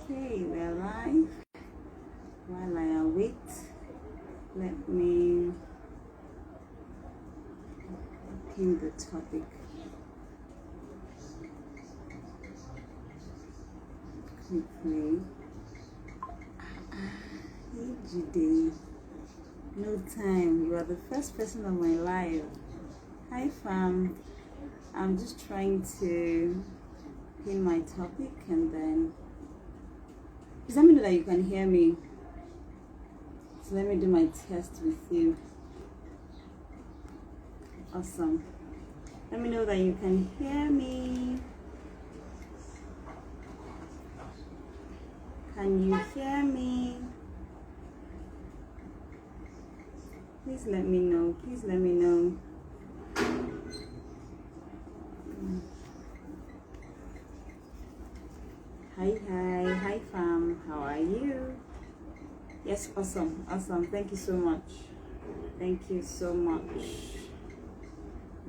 Okay, we're live. While I await, let me pin the topic quickly. Hey Jude, no time. You are the first person on my live. Hi fam. I'm just trying to pin my topic and then please let me know that you can hear me. So let me do my test with you. Awesome. Let me know that you can hear me. Can you hear me? Please let me know. Please let me know. Hi fam. How are you? Yes, awesome. Thank you so much. I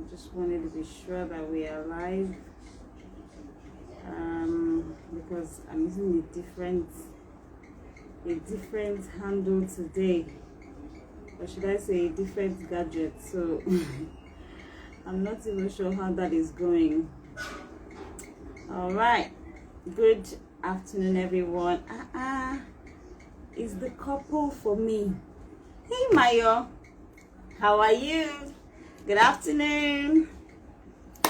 just wanted to be sure that we are live. Because I'm using a different handle today, or should I say a different gadget, so I'm not even sure how that is going. All right, good afternoon everyone. Is the couple for me. Hey Mayo, how are you? Good afternoon.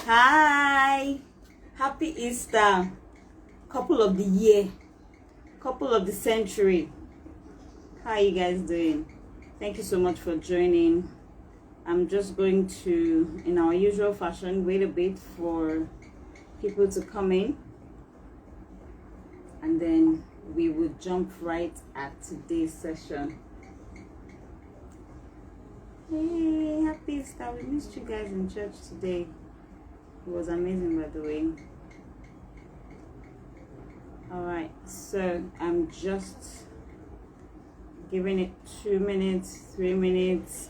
Hi, happy Easter. Couple of the year, couple of the century. How are you guys doing? Thank you so much for joining. I'm just going to, in our usual fashion, wait a bit for people to come in, and then we will jump right at today's session. Hey, happy Easter. We missed you guys in church today. It was amazing, by the way. All right, so I'm just giving it 2 minutes, 3 minutes,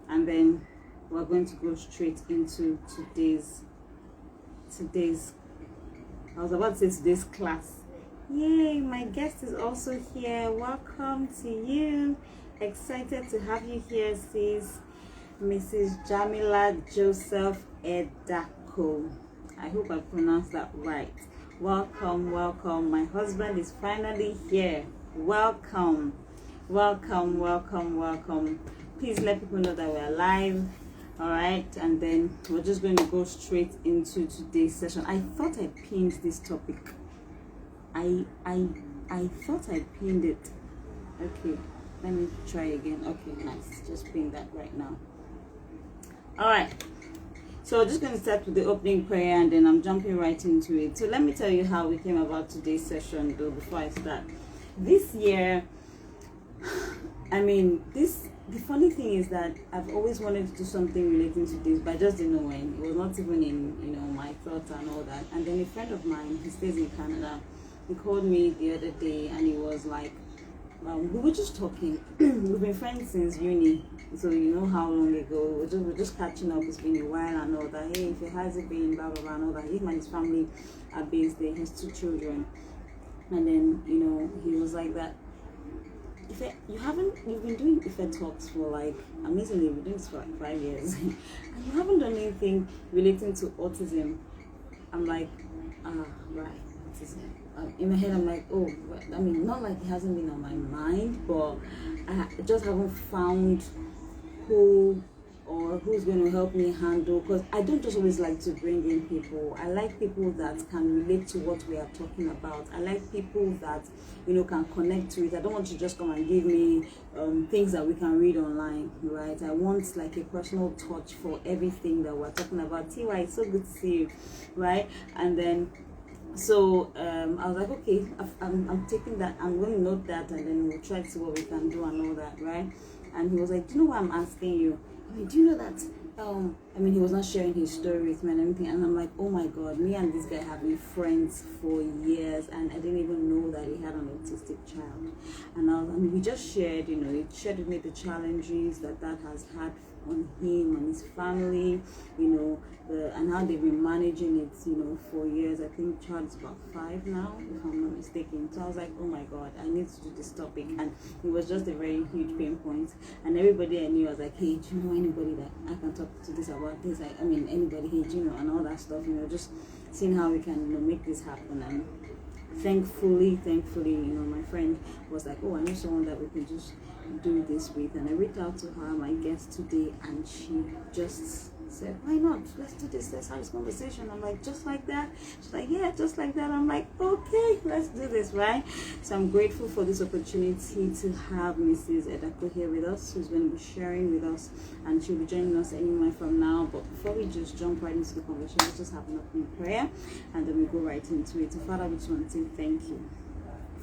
and then we're going to go straight into today's I was about to say today's class. Yay, my guest is also here. Welcome to you. Excited to have you here, sis. Mrs. Jamila Joseph Edako. I hope I pronounced that right. Welcome. My husband is finally here. Welcome. Please let people know that we're live. All right, and then we're just going to go straight into today's session. I thought I pinned this topic. I thought I pinned it. Okay, let me try again. Okay, nice. Just pin that right now. All right. So we're just going to start with the opening prayer, and then I'm jumping right into it. So let me tell you how we came about today's session, though, before I start. This year, the funny thing is that I've always wanted to do something relating to this, but I just didn't know when. It was not even in, my thoughts and all that. And then a friend of mine, he stays in Canada, he called me the other day, and he was like, we were just talking. We've been friends since uni, so you know how long ago. We're just catching up. It's been a while and all that. Hey, if it hasn't been, blah blah blah and all that. Him and his family are based there. He has 2 children, and then he was like that. You've been doing Ife talks for like, amazingly, we've been doing this for like 5 years, and you haven't done anything relating to autism. I'm like, right, autism. In my head, I'm like, oh, not like it hasn't been on my mind, but I just haven't found who's going to help me handle, because I don't just always like to bring in people. I like people that can relate to what we are talking about. I like people that can connect to it. I don't want to just come and give me things that we can read online, right? I want like a personal touch for everything that we're talking about. TY, it's so good to see you, right? And then so I was like, okay, I'm taking that, I'm going to note that, and then we'll try to see what we can do and all that, right? And he was like, do you know why I'm asking you? Do you know that he was not sharing his story with me and everything, and I'm like, oh my god, me and this guy have been friends for years, and I didn't even know that he had an autistic child. And we just shared, he shared with me the challenges that has had on him and his family, and how they've been managing it, for years. I think Chad's about 5 now, if I'm not mistaken. So I was like, oh my god, I need to do this topic, and it was just a very huge pain point. And everybody I knew was like, hey, do you know anybody that I can talk to this about this? I mean, anybody, hey, do you know, and all that stuff. Just seeing how we can make this happen. And thankfully, my friend was like, oh, I know someone that we can just do this with. And I reached out to her, my guest today, and she just said, why not? Let's do this. Let's have this conversation. I'm like, just like that? She's like, yeah, just like that. I'm like, okay, let's do this, right? So I'm grateful for this opportunity to have Mrs. Edako here with us, who's going to be sharing with us, and she'll be joining us any moment from now. But before we just jump right into the conversation, let's just have an opening prayer, and then we go right into it. So Father, we just want to say thank you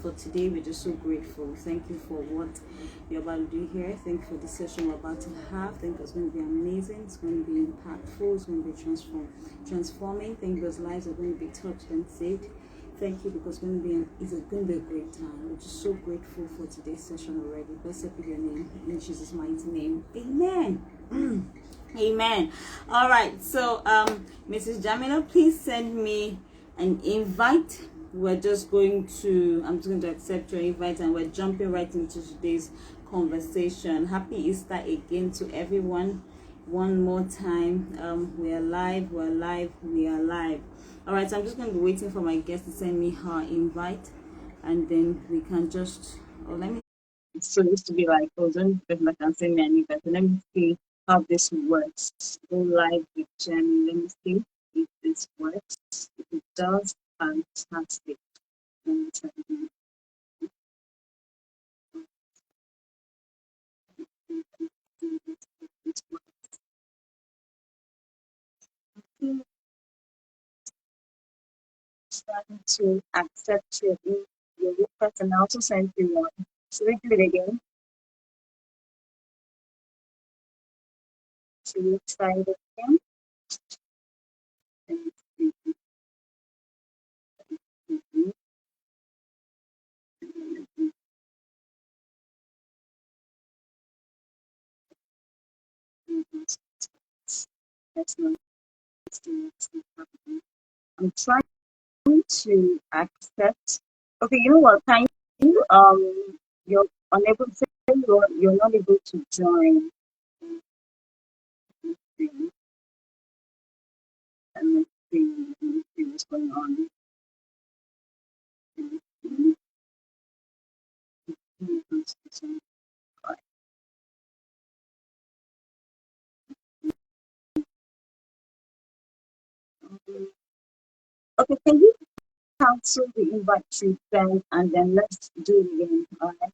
for today. We're just so grateful. Thank you for what you're about to do here. Thank you for the session we're about to have. Thank you, it's going to be amazing. It's going to be impactful. It's going to be transforming. Thank you, because lives are going to be touched and saved. Thank you, because it's going to be a great time. We're just so grateful for today's session already. Blessed be your name, in Jesus' mighty name. Amen. Amen. All right. So, Mrs. Jamila, please send me an invite. I'm just going to accept your invite, and we're jumping right into today's conversation. Happy Easter again to everyone. One more time. We are live. All right, so I'm just going to be waiting for my guest to send me her invite, and then we can just, let me, so it used to be like, don't people can send me an invite. So let me see how this works. Go live with Jenny. Let me see if this works. If it does, fantastic. Starting to accept your request, and I also sent you one. So we do it again. So we try it again. That's not, I'm trying to accept. Okay, you know what? Can you you're unable to say you're not able to join. And let's see what's going on. Okay, can you cancel the invite to send, and then let's do it again?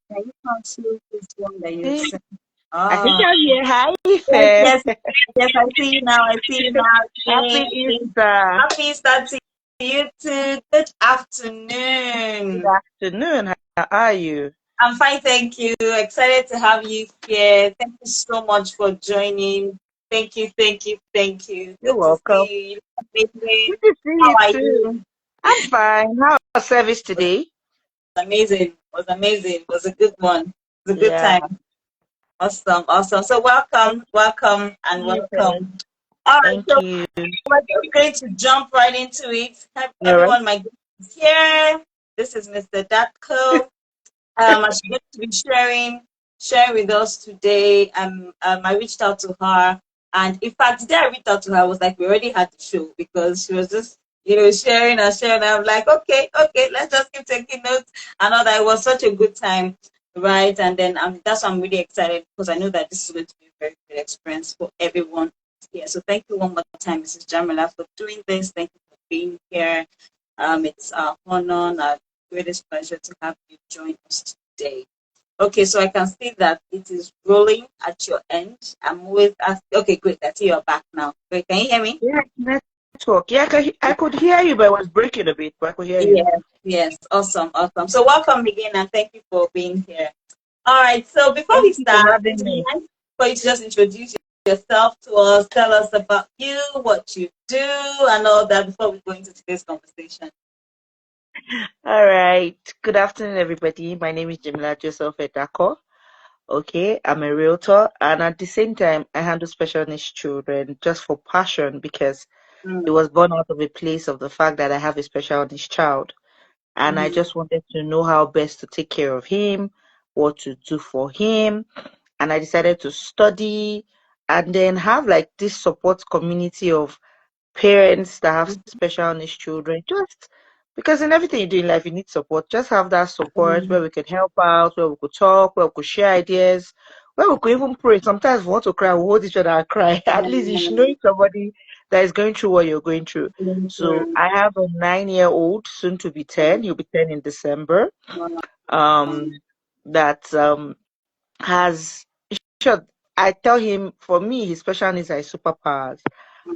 Can you cancel this one that you sent? I think I'm here. Hi, Yes, Ife. yes, I see you now. I see you now. Happy Yay. Easter. Happy Easter to you too. Good Good afternoon. afternoon. How are you? I'm fine, thank you. Excited to have you here. Thank you so much for joining. Thank you, thank you, thank you. You're Good to welcome. see you. You look amazing. Good to see How you are too. you? I'm fine. How was service today? Amazing. It was amazing. It was a good one. It was a good Yeah. time. Awesome, awesome. So Thank welcome, and you, Ife. welcome. All right, Thank so you. we're just going to jump right into it. All right. Everyone, my guest is here. This is Mr. Datko. She's going to be sharing with us today. I reached out to her, and in fact, the day I reached out to her, I was like, we already had the show, because she was just, sharing and sharing. I'm like, okay, let's just keep taking notes. And all that. It was such a good time, right? And then that's why I'm really excited, because I know that this is going to be a very good experience for everyone here. So thank you one more time, Mrs. Jamila, for doing this. Thank you for being here. It's our honor and our greatest pleasure to have you join us today. Okay, so I can see that it is rolling at your end. Okay, great. I see you're back now. Great. Can you hear me? Yeah, network. Yeah, I could hear you, but it was breaking a bit, but I could hear you. Yes. Awesome. So welcome again, and thank you for being here. All right. So before we Thank you for start, having it's me. nice for you to just introduce yourself to us. Tell us about you, what you do, and all that before we go into today's conversation. All right. Good afternoon, everybody. My name is Jamila Joseph Edako. Okay, I'm a realtor, and at the same time, I handle special needs children just for passion because it Mm. was born out of a place of the fact that I have a special needs child, and I Mm. just wanted to know how best to take care of him, what to do for him, and I decided to study and then have like this support community of parents that have special needs children, just because in everything you do in life, you need support. Just have that support where we could help out, where we could talk, where we could share ideas, where we could even pray. Sometimes we want to cry, we hold each other and cry. At least you should know somebody that is going through what you're going through. So Mm. I have a 9-year-old, soon to be 10. He'll be 10 in December. Um, that has sure, I tell him for me, his special needs are his superpowers.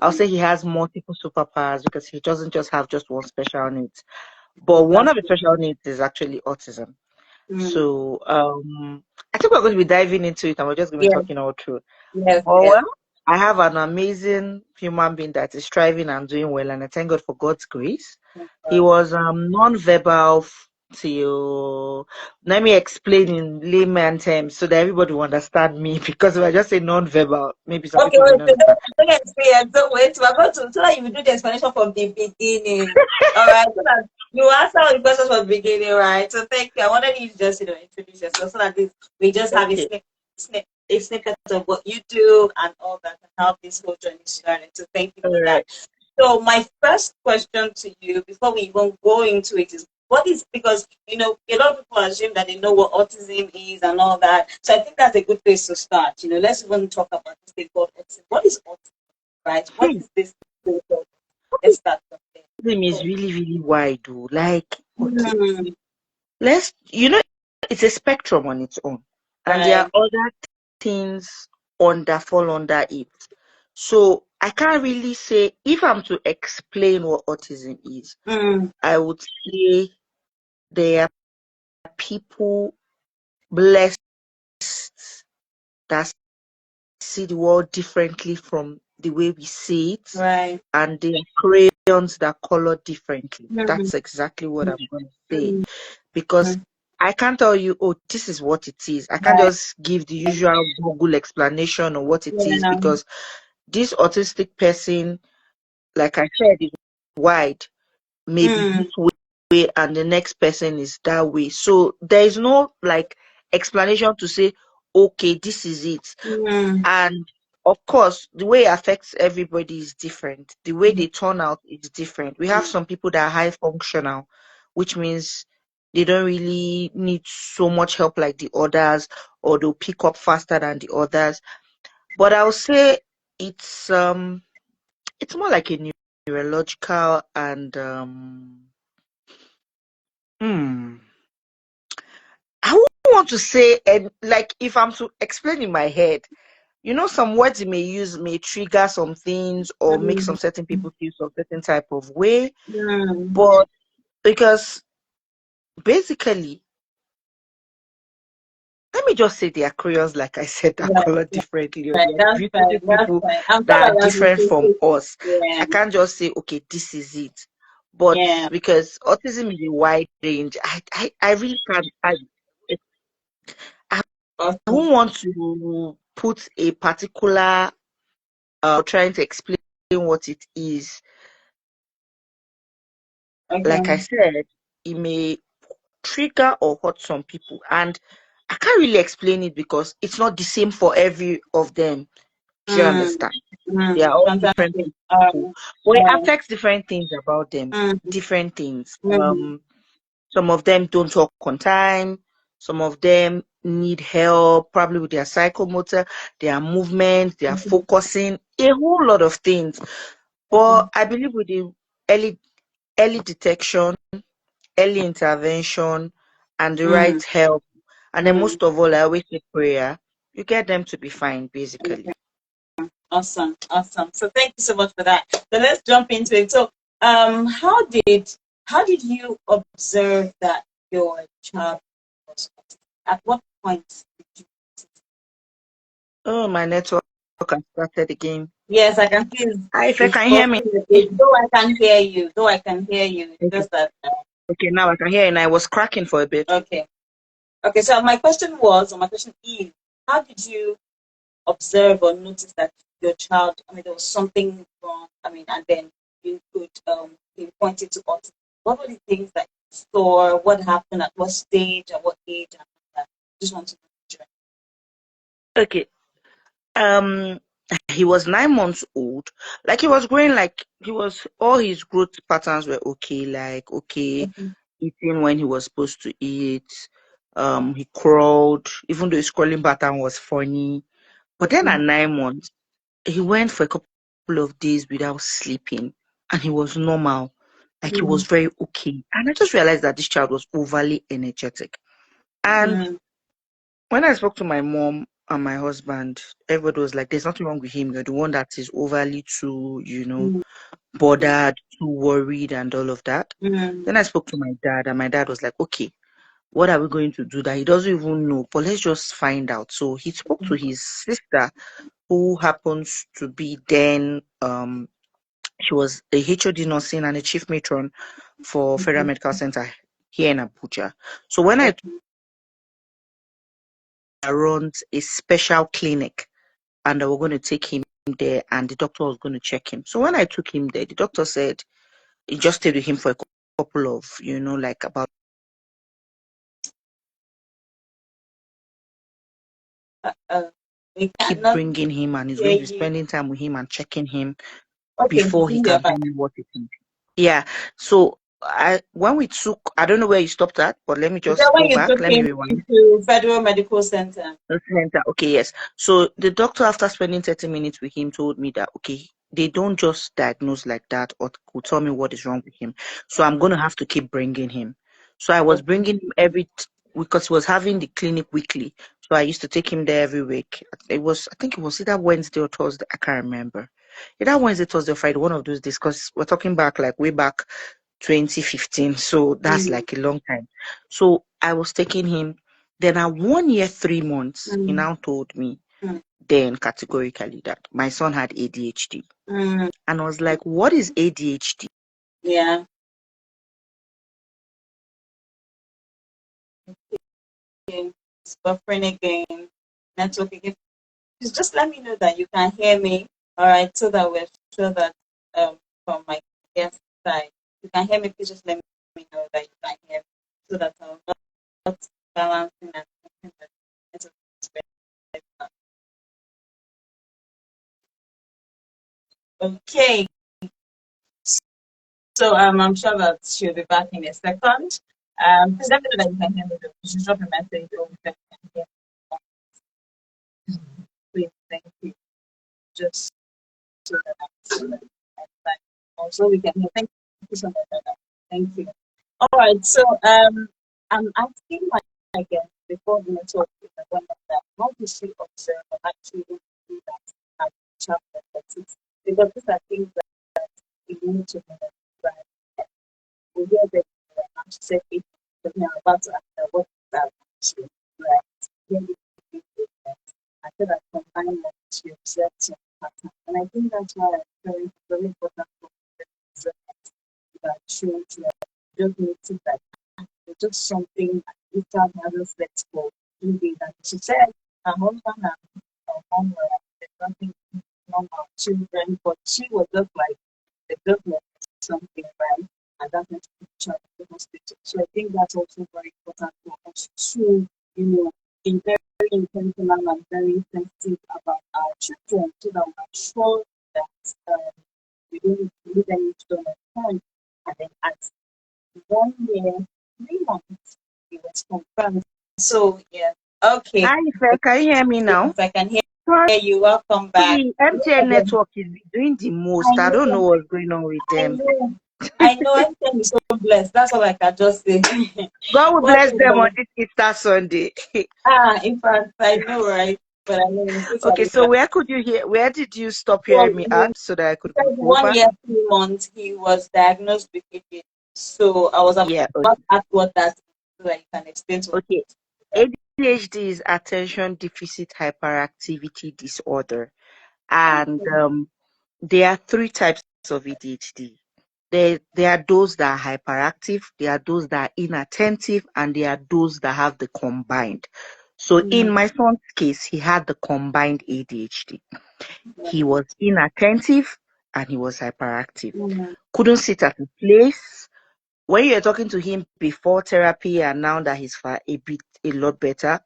I'll say he has multiple superpowers because he doesn't just have just one special needs. But Oh, one that's of the special needs is actually autism. mm. So I think we're going to be diving into it and we're just going to be Yes, talking all through. yes, Oh yes. well, I have an amazing human being that is striving and doing well, and I thank God for God's grace. He was non-verbal till let me explain in layman terms so that everybody will understand me because if I just say non-verbal, maybe some Okay, people may wait, not so understand. don't experience. So wait, we're going to so that you will do the explanation from the beginning. All right, so that you answer all the questions from the beginning, right? So thank you. I wanted you to just introduce yourself so that we just have Okay, a snippet of what you do and all that and how this whole journey started. So thank you all for that. right. So my first question to you before we even go into it is what is because a lot of people assume that they know what autism is and all that. So I think that's a good place to start. Let's even talk about this thing called autism. What is autism, right? What Hmm. is this thing called? Let's start from there. Autism is Oh. really, really wide though. Like, okay, Hmm. let's it's a spectrum on its own. And there are Right. other things under fall under it. So I can't really say if I'm to explain what autism is, Mm. I would say there are people blessed that see the world differently from the way we see it, Right. and they are crayons that color differently. Mm. That's exactly what I'm going to say. Mm. Because Mm. I can't tell you, oh, this is what it is. I can't Right. just give the usual Google explanation of what it is Yeah. because this autistic person, like I said, is wide, maybe Mm. this way, and the next person is that way. So there is no like explanation to say, okay, this is it. Mm. And of course, the way it affects everybody is different. The way they turn out is different. We have some people that are high functional, which means they don't really need so much help like the others, or they'll pick up faster than the others. But I'll say it's um it's more like a neurological and hmm, I wouldn't want to say, and like if I'm to explain in my head, some words you may use may trigger some things or make some Mm. certain people feel some certain type of way. Mm. But because basically, let me just say they are crayons, like I said, that Right. color differently, or Right. they are That's beautiful fine. That's people fine. I'm that sure are that's different from interesting. us. Yeah. I can't just say, okay, this is it. But Yeah. because autism is a wide range, I really can't. I Awesome. won't want to put a particular trying to explain what it is. Like I Okay. said, it may trigger or hurt some people, and I can't really explain it because it's not the same for every of them. Do you Mm. understand? They are Mm. all different Fantastic. people, but it Right. affects different things about them. Mm. Different things. Mm. Some of them don't talk on time. Some of them need help, probably with their psychomotor, their movement, their Okay. focusing, a whole lot of things. Okay. But I believe with the early detection, early intervention, and the right Mm. help, and then Mm. most of all, I always say prayer. You get them to be fine, basically. Okay. Awesome. Awesome. So thank you so much for that. So let's jump into it. So how did you observe that your child was autistic? At what point did you? Oh, my network has started again. Yes, I can see Hi, if I it's can hear me. buffering a bit. Though I can hear you. Though I can hear you. It's Okay, just that. okay, now I can hear you, and I was cracking for a bit. Okay. Okay. So my question was, or my question is, how did you observe or notice that your child, I mean, there was something wrong, I mean, and then you could pinpoint it to autism? What were the things that you saw? What happened at what stage, at what age, and all that? Just want to know. Okay. Um, he was 9 months old. Like he was growing, like he was, all his growth patterns were okay, like okay, Mhm, eating when he was supposed to eat. He crawled, even though his crawling pattern was funny. But then at mhm, 9 months, he went for a couple of days without sleeping, and he was normal. Like he was mhm, very okay. And I just realized that this child was overly energetic. And mhm, when I spoke to my mom and my husband, everybody was like, there's nothing wrong with him. You're the one that is overly too, mhm, bothered, too worried, and all of that. mhm, Then I spoke to my dad, and my dad was like, okay, what are we going to do that he doesn't even know? But let's just find out. So he spoke to his sister, who happens to be then, she was a HOD nursing and a chief matron for Federal mhm. Medical Center here in Abuja. So when I Okay. runs a special clinic, and they were going to take him there, and the doctor was going to check him. So when I took him there, the doctor said he just stayed with him for a couple of, like about Uh, we keep cannot bringing him, and he's hear going to be you. spending time with him and checking him Okay, before he continue your can tell back. me what he thinks. Yeah. So I don't know where you stopped at, but let me Is that just when go you back. took Let me him rewind. to Federal Medical Center? Center. Okay, yes. So the doctor, after spending 30 minutes with him, told me that, okay, they don't just diagnose like that or could tell me what is wrong with him. So I'm going to have to keep bringing him. So I was Okay. bringing him because he was having the clinic weekly. So I used to take him there every week. I think it was either Wednesday or Thursday. I can't remember. Either Wednesday, Thursday, or Friday, one of those days, because we're talking back like way back 2015. So that's Mm, like a long time. So I was taking him. Then at 1 year, 3 months, he mm, now told me mm, then categorically that my son had ADHD. mm. And I was like, what is ADHD? Yeah. Okay. It's buffering again. Network again. Just let me know that you can hear me. All right, so that we're sure that from my guest side, you can hear me. Please just let me know that you can hear me, so that I'm not balancing and thinking that it's better. Okay, so I'm sure that she'll be back in a second. Please let me know that you can hear me. Though. You should drop a message or we can hear me. Please, thank you. Just so that also we can hear. Thank you so much. Dada. Thank you. All right, so I'm asking my guest before the network is one of that. How did she observe or actually do that as a child expertise? Because these are things that we need to know. Right? We hear that she said it, but now about to ask her what is that actually, right? Then we do that. I feel that combine that to observe some pattern. And I think that's why it's very important for observe that children just notice that it's just something that Rita hasn't slept for 2 days. And she said her husband and her mom were like, there's nothing wrong with children, but she was just like, they just like something, right? And that's when she took child to the hospital. So I think that's also very important for us to, be very intentional and very sensitive about our children so that we're sure that we don't leave any stone unturned. And then at 1 year, 3 months, it was confirmed. So yeah, okay. Hi, Ife, can you hear me now? Yes, I can hear you. Welcome back. Sorry, No MTN problem. network is doing the I most. I don't know know, what's going on with I them. know, I know. Everything is so blessed. That's all I can just say. God will What bless them on do this Easter Sunday. In fact, I know, right? But I know it's Okay, totally so where did you stop so hearing me you at so that I could said go one back? year, 3 months, he was diagnosed with ADHD. So I was Yeah, about to ask what that is so that you can explain to okay. us. ADHD is attention deficit hyperactivity disorder. And there are three types of ADHD. There are those that are hyperactive, there are those that are inattentive, and there are those that have the combined. So in my son's case, he had the combined ADHD. He was inattentive and he was hyperactive. Couldn't sit at a place. When you're talking to him before therapy and now that he's a lot better,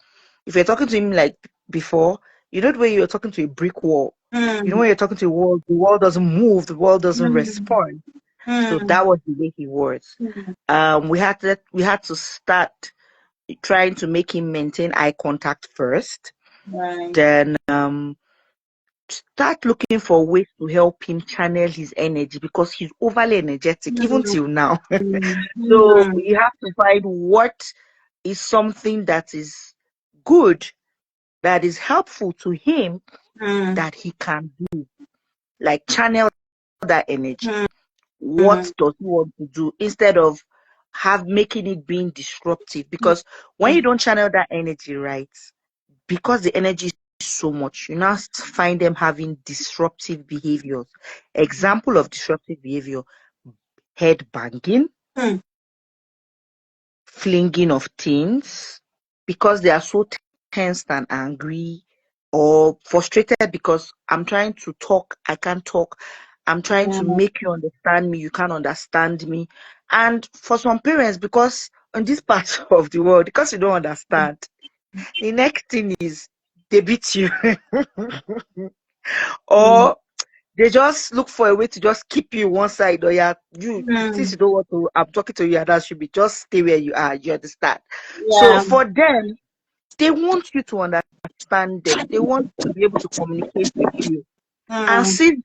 if you're talking to him like before, you know the way you're talking to a brick wall. You know when you're talking to a wall, the wall doesn't move, the wall doesn't respond. So that was the way he was. We had to start trying to make him maintain eye contact first. Then start looking for ways to help him channel his energy because he's overly energetic even till now. So you have to find what is something that is good, that is helpful to him, that he can do, like channel that energy. What does he want to do instead of making it being disruptive? Because when you don't channel that energy right, because the energy is so much, you now find them having disruptive behaviors. Example of disruptive behavior: head banging, flinging of things, because they are so tensed and angry or frustrated because I'm trying to talk, I can't talk. I'm trying to make you understand me, you can't understand me. And for some parents, because in this part of the world, because you don't understand, the next thing is they beat you or they just look for a way to just keep you one side, or since you don't want to, I'm talking to you, and that should be just stay where you are. You understand? So for them, they want you to understand them. They want to be able to communicate with you. And since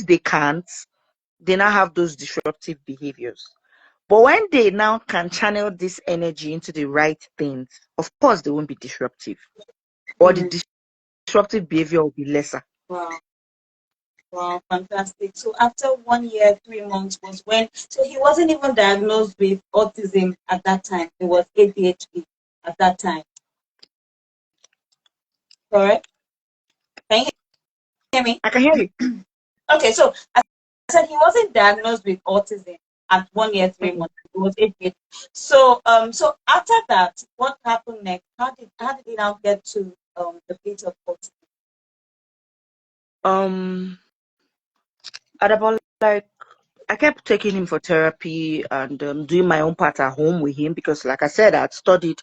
they can't, they now have those disruptive behaviors. But when they now can channel this energy into the right things, of course they won't be disruptive, or the disruptive behavior will be lesser. Wow, fantastic. So after 1 year, 3 months was when, so he wasn't even diagnosed with autism at that time. It was ADHD at that time. Correct? Can you hear me? I can hear you. Okay, so I said he wasn't diagnosed with autism at 1 year, 3 months. It was ADHD. So so after that, what happened next? How did he now get to the bit of autism? At about like I kept taking him for therapy and doing my own part at home with him because, like I said, I'd studied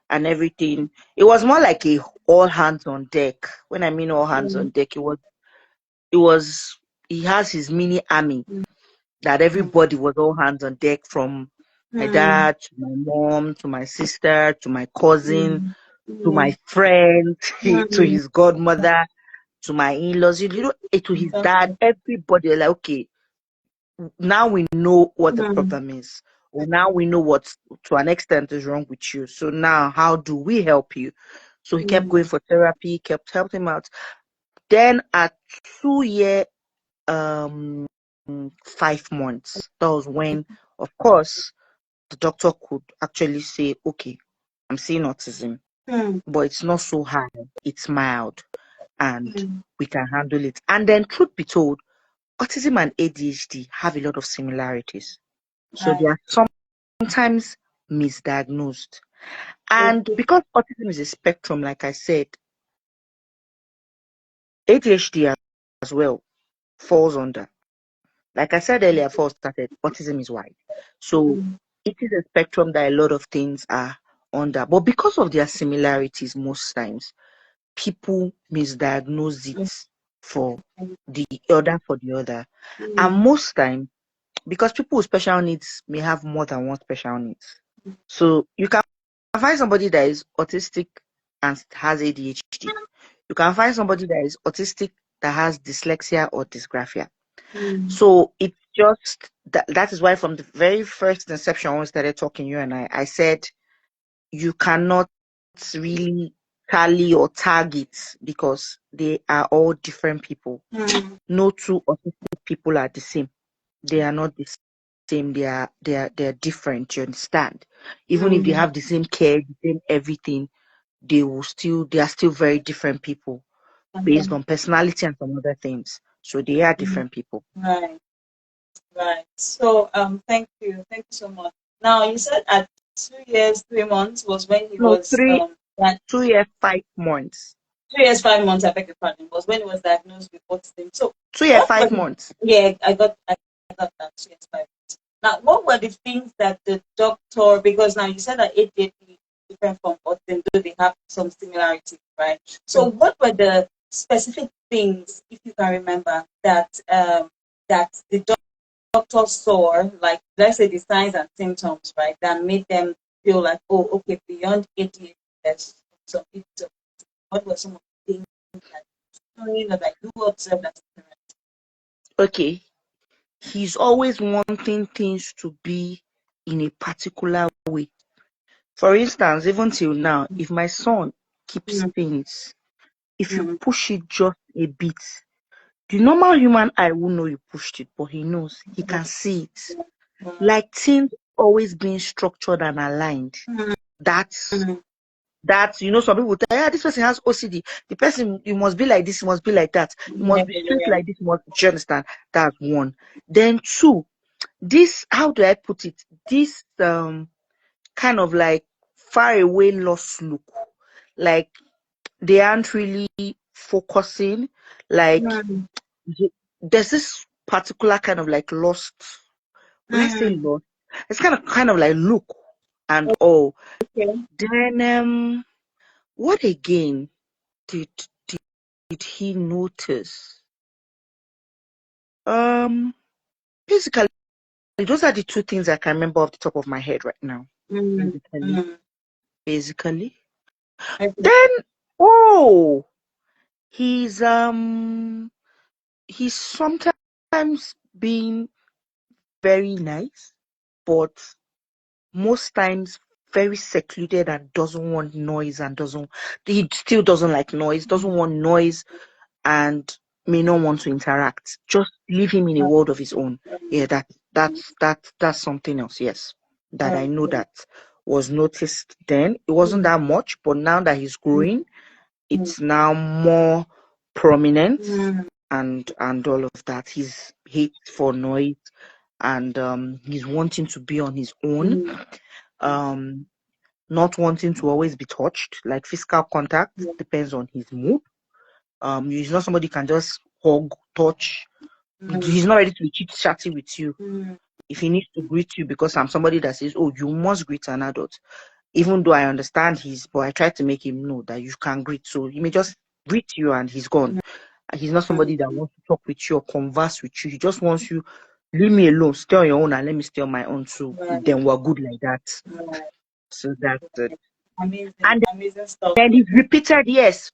and everything. It was more like a all hands on deck. When I mean all hands on deck, it was he has his mini army that everybody was all hands on deck, from my dad to my mom to my sister to my cousin to my friend to his godmother to my in-laws. To his dad. Everybody like, okay, now we know what the problem is. Or now we know what to an extent is wrong with you. So now how do we help you? So he kept going for therapy, kept helping him out. Then at 2 year 5 months, that was when, of course, the doctor could actually say, okay, I'm seeing autism, but it's not so high, it's mild, and we can handle it. And then, truth be told, autism and ADHD have a lot of similarities. So they are sometimes misdiagnosed. And because autism is a spectrum, like I said, ADHD as well falls under. Like I said earlier, before I started, autism is wide. So it is a spectrum that a lot of things are under. But because of their similarities, most times, people misdiagnose it for the other. And most time, because people with special needs may have more than one special needs. So you can find somebody that is autistic and has ADHD. You can find somebody that is autistic that has dyslexia or dysgraphia. So it's just that is why from the very first inception when we started talking, you and I said you cannot really tally or tag it because they are all different people. No two autistic people are the same. They are not the same. They are different. You understand? Even if they have the same care, the same everything, they are still very different people based on personality and some other things. So they are different people. Right. So thank you so much. Now you said at 2 years, 3 months was when he No, was three That 2 years, 5 months. 2 years, 5 months, I beg your pardon, was when he was diagnosed with autism. So 2 years, what were five the, months. yeah, I got that 2 years, 5 months. Now, what were the things that the doctor, because now you said that ADHD is different from autism, though they have some similarities, right? So what were the specific things, if you can remember, that the doctor saw, like let's say the signs and symptoms, right, that made them feel like, oh, okay, beyond ADHD, there's some issues. What were some of the things that that you observed as parents? Okay. He's always wanting things to be in a particular way. For instance, even till now, if my son keeps Mm, things, if you mm, push it just a bit, the normal human eye will know you pushed it, but he knows, he can see it. mm, Like things always being structured and aligned. mm, That's mm. some people tell, yeah, this person has OCD. The person, you must be like this, you must be like that. You Yeah, must be strict yeah, like this, do you understand? That's one. Then two, this, how do I put it? This kind of like far away lost look. Like they aren't really focusing. Like mm, there's this particular kind of like lost. Will I say mm. lost? It's kind of like look and all. Okay. Then what again did did he notice? Um Basically those are the two things I can remember off the top of my head right now. Mm, Basically. mm. Basically. Okay. Then oh he's he's sometimes being very nice, but most times very secluded and doesn't want noise and doesn't he still doesn't like noise, doesn't want noise and may not want to interact. Just leave him in a world of his own. Yeah, that's something else, yes. That I know Okay. that was noticed then. It wasn't Mm, that much, but now that he's mm, growing, mm, it's now more prominent mm, and all of that. He's hate for noise and he's wanting to be on his own. mm, Um Not wanting to always be touched, like physical contact mm, depends on his mood. He's not somebody you can just hug, touch. mm, He's not ready to be chit chatty with you. mm, If he needs to greet you, because I'm somebody that says, "Oh, you must greet an adult," even though I understand but I try to make him know that you can greet. So he may just greet you and he's gone. He's not somebody that mm. wants to talk with you or converse with you. He just wants you, leave me alone, stay on your own and let me stay on my own too. Right, Then we're good like that. right. So that's it. Amazing, And amazing stuff. then he repeated, yes.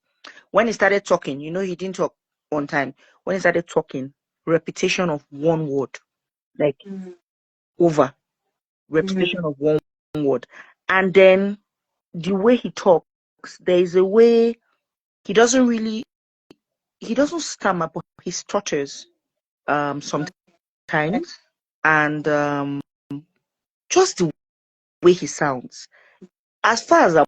When he started talking, he didn't talk on time. When he started talking, repetition of one word, like Mm, over, mm, repetition of one word. And then the way he talks, there is a way he doesn't really, he doesn't stammer, but he stutters sometimes. okay. And just the way he sounds. As far as I'm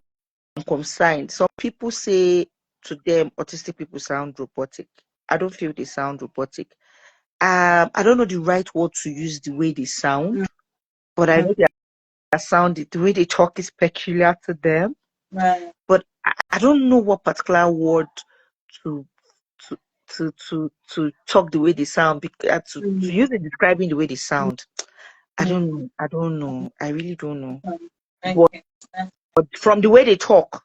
concerned, some people say to them autistic people sound robotic. I don't feel they sound robotic. I don't know the right word to use the way they sound, Mm, but I know okay. their sound, the way they talk is peculiar to them. Right. But I don't know what particular word to to to talk the way they sound, to Mm, use in describing the way they sound. I don't mm, know. I don't know. I really don't know. But okay. That's- from the way they talk,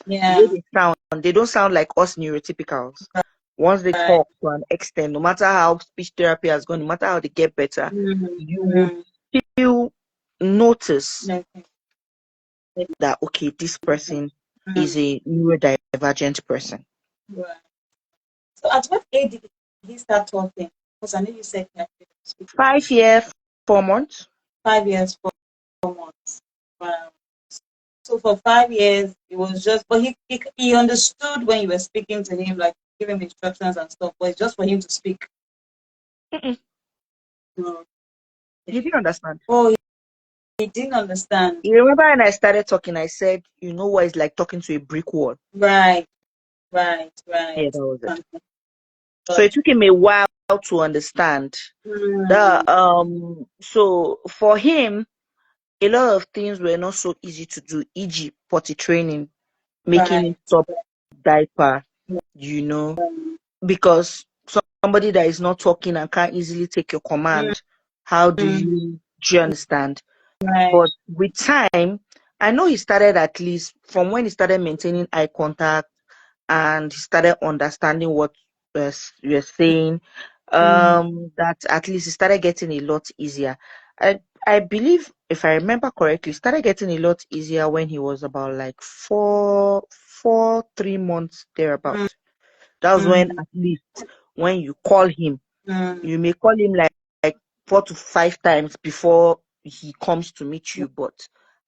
the way Yeah. they sound, they don't sound like us neurotypicals. Once they Right. talk to an extent, no matter how speech therapy has gone, no matter how they get better, Mm, you would mm, still notice okay. that okay, this person is Mm, a neurodivergent person. right. So at what age did he start talking? Because I know you said he had been speaking 5 years, 4 months. 5 years, 4 months. Wow. So for 5 years, it was just, but he understood when you were speaking to him, like give him instructions and stuff, but it's just for him to speak. Mm-mm. No. You didn't understand. Oh, he didn't understand. You remember when I started talking, I said, you know what it's like talking to a brick wall. Right, right, right. Yeah, that was it. So it Got took him a while to understand. you. So for him, a lot of things were not so easy to do, e.g., potty training. making him stop diaper, you know, because somebody that is not talking and can't easily take your command, how do you understand? Right. But with time, I know he started, at least from when he started maintaining eye contact and he started understanding what you're saying, that at least it started getting a lot easier. I believe, if I remember correctly, it started getting a lot easier when he was about like 3 months thereabout. That was when, at least when you call him, you may call him like 4 to 5 times before he comes to meet you, but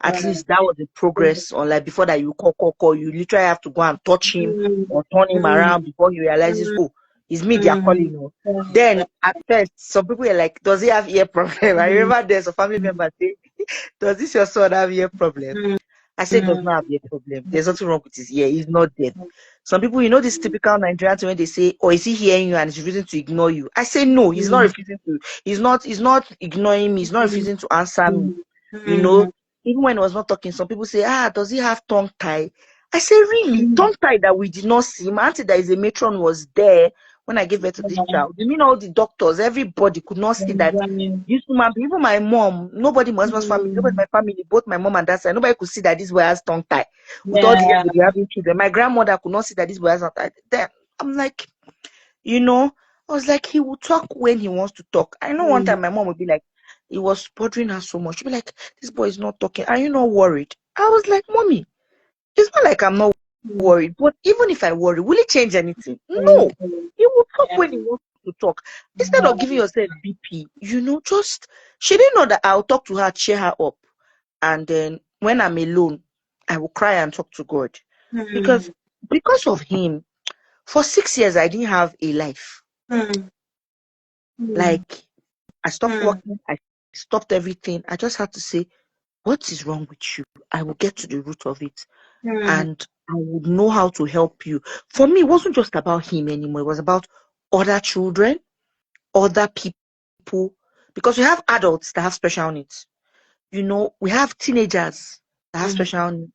at least that was the progress. Or like before that, you call, you literally have to go and touch him or turn him around before he realizes, oh, it's me they are calling. Oh. Then at first, some people are like, does he have ear problem? I remember there's a family member say, does this your son have ear problem? I said, does not have ear problem. There's nothing wrong with his ear. He's not dead. Some people, this typical Nigerian thing when they say, "Oh, is he hearing you and he's refusing to ignore you?" I say, no, he's not refusing to. He's not ignoring me. He's not refusing to answer me. You know, even when I was not talking, some people say, does he have tongue tie? I say, really, tongue tie that we did not see. My auntie, that is a matron, was there when I gave birth to this child. You mean all the doctors, everybody could not see that this woman, even my mom, nobody in my husband's family, nobody in my family, both my mom and dad side, nobody could see that this boy has tongue tie. With all the years that they having children, my grandmother could not see that this boy has tongue tie. Then I'm like, I was like, he will talk when he wants to talk. I know one time my mom would be like, it was bothering her so much. She'd be like, this boy is not talking. Are you not worried? I was like, mommy, it's not like I'm not worried, but even if I worry, will it change anything? No. He will talk when he wants to talk. Instead of giving yourself BP, just she didn't know that I'll talk to her, cheer her up. And then when I'm alone, I will cry and talk to God. Because of him, for 6 years I didn't have a life. Like, I stopped working, I stopped everything. I just had to say, what is wrong with you? I will get to the root of it. And I would know how to help you. For me, it wasn't just about him anymore. It was about other children, other people, because we have adults that have special needs. We have teenagers that have special needs.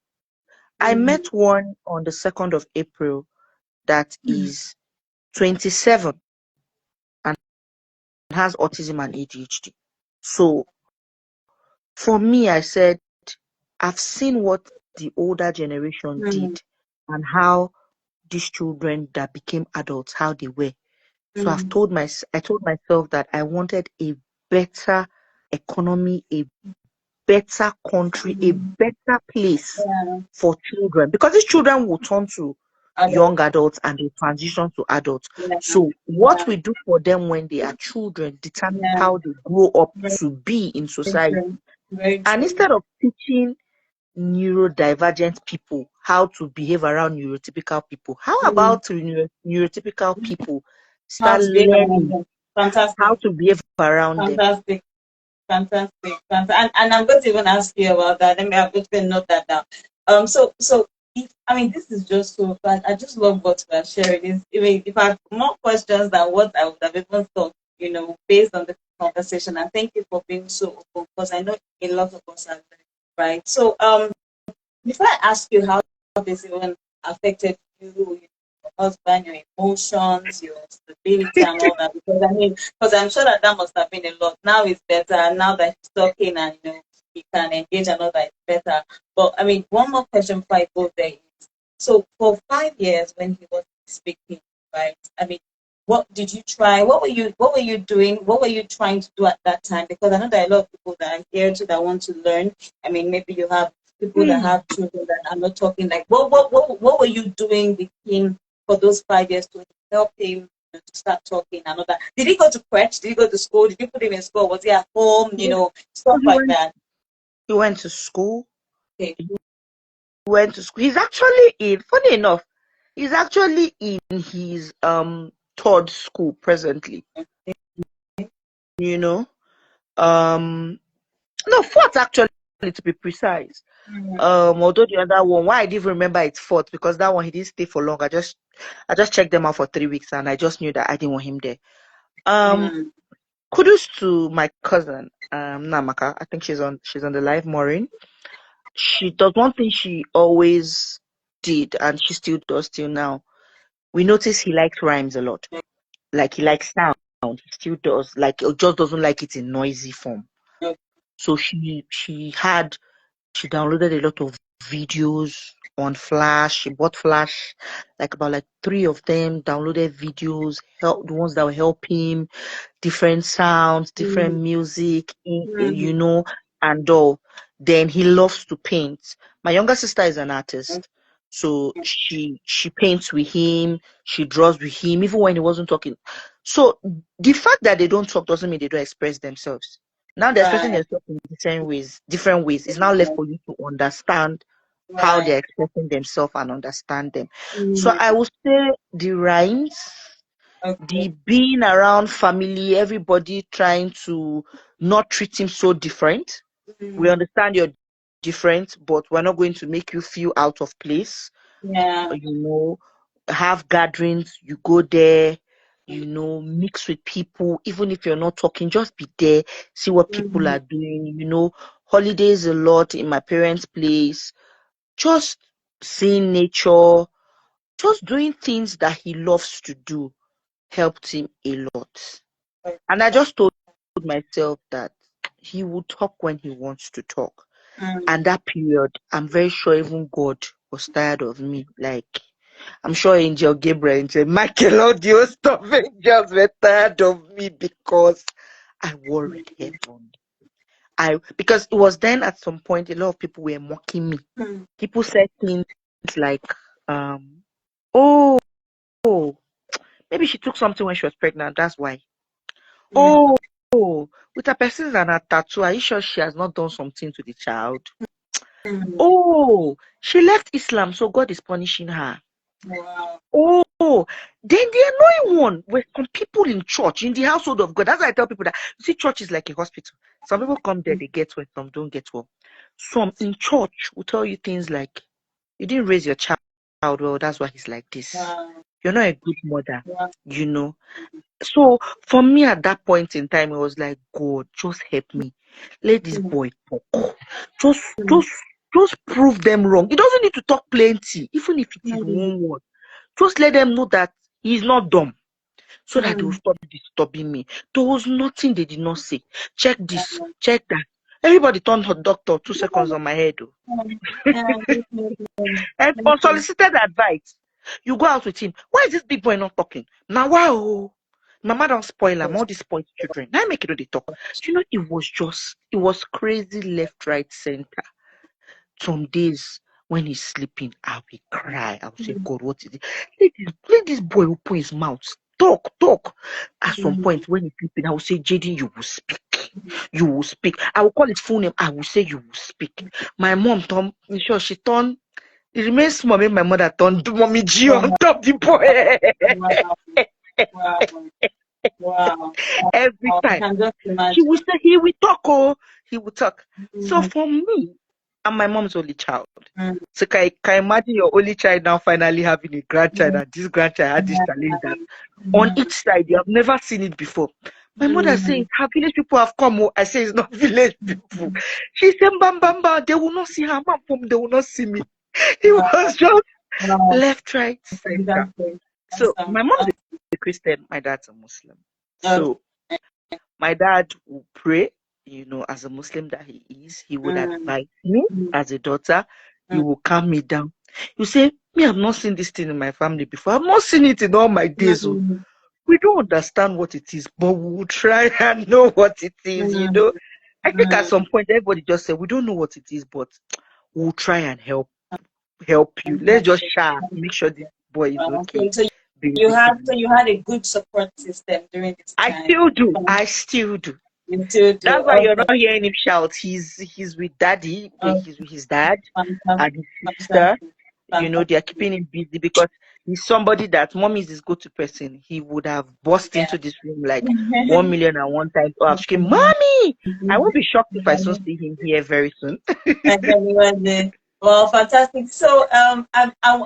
I met one on the 2nd of April that is 27 and has autism and ADHD. So for me, I said, I've seen what the older generation did and how these children that became adults, how they were. So I told myself that I wanted a better economy, a better country, a better place for children, because these children will turn to young adults and they transition to adults. So what we do for them when they are children determines how they grow up to be in society. And instead of teaching neurodivergent people how to behave around neurotypical people, how about neurotypical people How start to behave around learning them. Fantastic. how to behave around them? Fantastic. Fantastic. And I'm going to even ask you about that. I'm going to note that down. So this is just so fun. I just love what you are sharing. If I have more questions than what I would have even thought, based on the conversation. And thank you for being so open, because I know a lot of us are there, right? So before I ask you how this even affected you, your husband, your emotions, your stability, and all that, because I'm sure that must have been a lot. Now it's better. Now that he's talking and he can engage and all that, it's better. But one more question before I go there is: so for 5 years when he was speaking, right? What did you try? What were you doing? What were you trying to do at that time? Because I know there are a lot of people that are here too that want to learn. Maybe you have people that have children that are not talking. Like, what were you doing with him for those 5 years to help him to start talking and all that? Did he go to crèche? Did he go to school? Did you put him in school? Was he at home? Stuff He like went, that. he went to school. Okay. He went to school. He's actually funny enough, he's actually in his third school presently. You know, no, fourth actually, to be precise. Although the other one, why I didn't remember it's fourth, because that one he didn't stay for long. I just checked them out for 3 weeks and I just knew that I didn't want him there. Kudos to my cousin, Namaka. I think she's on the live, Maureen. She does one thing she always did, and she still does till now. We notice he likes rhymes a lot. Like he likes sound. He still does. Like he just doesn't like it in noisy form. So she downloaded a lot of videos on Flash. She bought Flash, like about like 3 of them, downloaded videos, help the ones that will help him, different sounds, different music, and all. Then he loves to paint. My younger sister is an artist. So she paints with him, she draws with him, even when he wasn't talking. So the fact that they don't talk doesn't mean they don't express themselves. Now they're expressing themselves in different ways. It's now left for you to understand how they're expressing themselves and understand them. So I would say the rhymes, the being around family, everybody trying to not treat him so different. We understand you're different, but we're not going to make you feel out of place. Have gatherings, you go there, mix with people, even if you're not talking, just be there, see what people are doing, holidays a lot in my parents' place, just seeing nature, just doing things that he loves to do helped him a lot. And I just told myself that he will talk when he wants to talk. And that period, I'm very sure even God was tired of me. Like, I'm sure Angel Gabriel, Angel Michael, all the old stuff, angels were tired of me because I worried heaven. Because it was then at some point a lot of people were mocking me. People said things like, oh, maybe she took something when she was pregnant, that's why. Oh, with her persons and her tattoo, are you sure she has not done something to the child? Oh, she left Islam, so God is punishing her. Oh, then the annoying one were some people in church, in the household of God. That's why I tell people that, you see, church is like a hospital. Some people come there, they get well, some don't get well. Some in church will tell you things like, you didn't raise your child well, that's why he's like this. You're not a good mother, So for me at that point in time, it was like, God, just help me. Let this boy talk. Just prove them wrong. He doesn't need to talk plenty, even if it is one word. Just let them know that he's not dumb, so that they will stop disturbing me. There was nothing they did not say. Check this, check that. Everybody turned her doctor 2 seconds on my head. And unsolicited advice. You go out with him. Why is this big boy not talking? Now, wow. Mama don't spoil him. All these spoiled children. Now make it they talk. It was crazy left, right, center. Some days when he's sleeping, I will cry. I will say, God, what is it? Let this boy open his mouth. Talk. At some point when he's sleeping, I will say, JD, you will speak. You will speak. I will call his full name. I will say, you will speak. My mom, she turned. It remains small. My mother turned mommy G on top the boy. Wow. Every I time. can just He imagine. will say, he will talk. He will talk. So for me, I'm my mom's only child. So can you imagine your only child now finally having a grandchild, and this grandchild had this challenge that on each side you have never seen it before. My mother says, "How village people have come?" Oh, I say, "It's not village people." She said, "Bam, bam, bam, they will not see her. Mom, they will not see me." It was just left, right, center. So my mom's a Christian, my dad's a Muslim. So my dad will pray, as a Muslim that he is, he would advise me as a daughter, he will calm me down. You say, me, I've not seen this thing in my family before. I've not seen it in all my days. Oh. We don't understand what it is, but we will try and know what it is. I think at some point everybody just said, we don't know what it is, but we'll try and help you. Let's just make sure this boy is okay. So you had a good support system during this time. I still do. You still do. That's why you're not hearing him shout. He's with daddy. He's with his dad and his sister. They're keeping him busy because he's somebody that mommy is his go-to person. He would have burst into this room like 1,000,001 times. Or I've screamed, "Mommy!" I won't be shocked if I soon see him here very soon. Well, fantastic. So I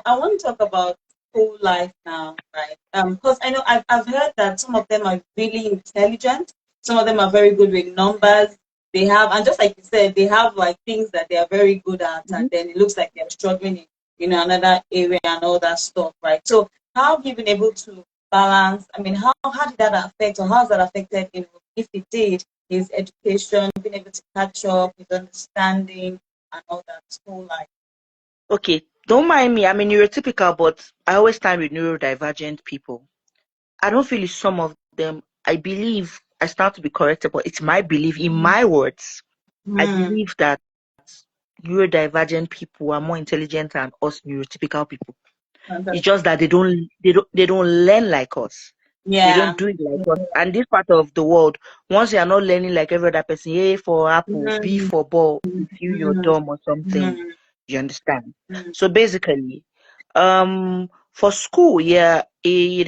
want to talk about school life now, right? Because I know I've heard that some of them are really intelligent. Some of them are very good with numbers. And just like you said, they have like things that they are very good at, and then it looks like they're struggling another area and all that stuff, right? So how have you been able to balance? I mean, how did that affect, or how has that affected, if it did, his education, being able to catch up, his understanding, and all that school life? Okay, don't mind me. I'm a neurotypical, but I always stand with neurodivergent people. I don't feel it's some of them. I believe, I start to be corrected, but it's my belief, in my words, I Mm. believe that neurodivergent people are more intelligent than us neurotypical people. It's just that they don't learn like us. They don't Yeah. do it like us. And this part of the world, once you are not learning like every other person, A for apple, B Mm, for ball, you feel you're mm, dumb or something. mm, You understand? mm. So basically, for school, yeah, it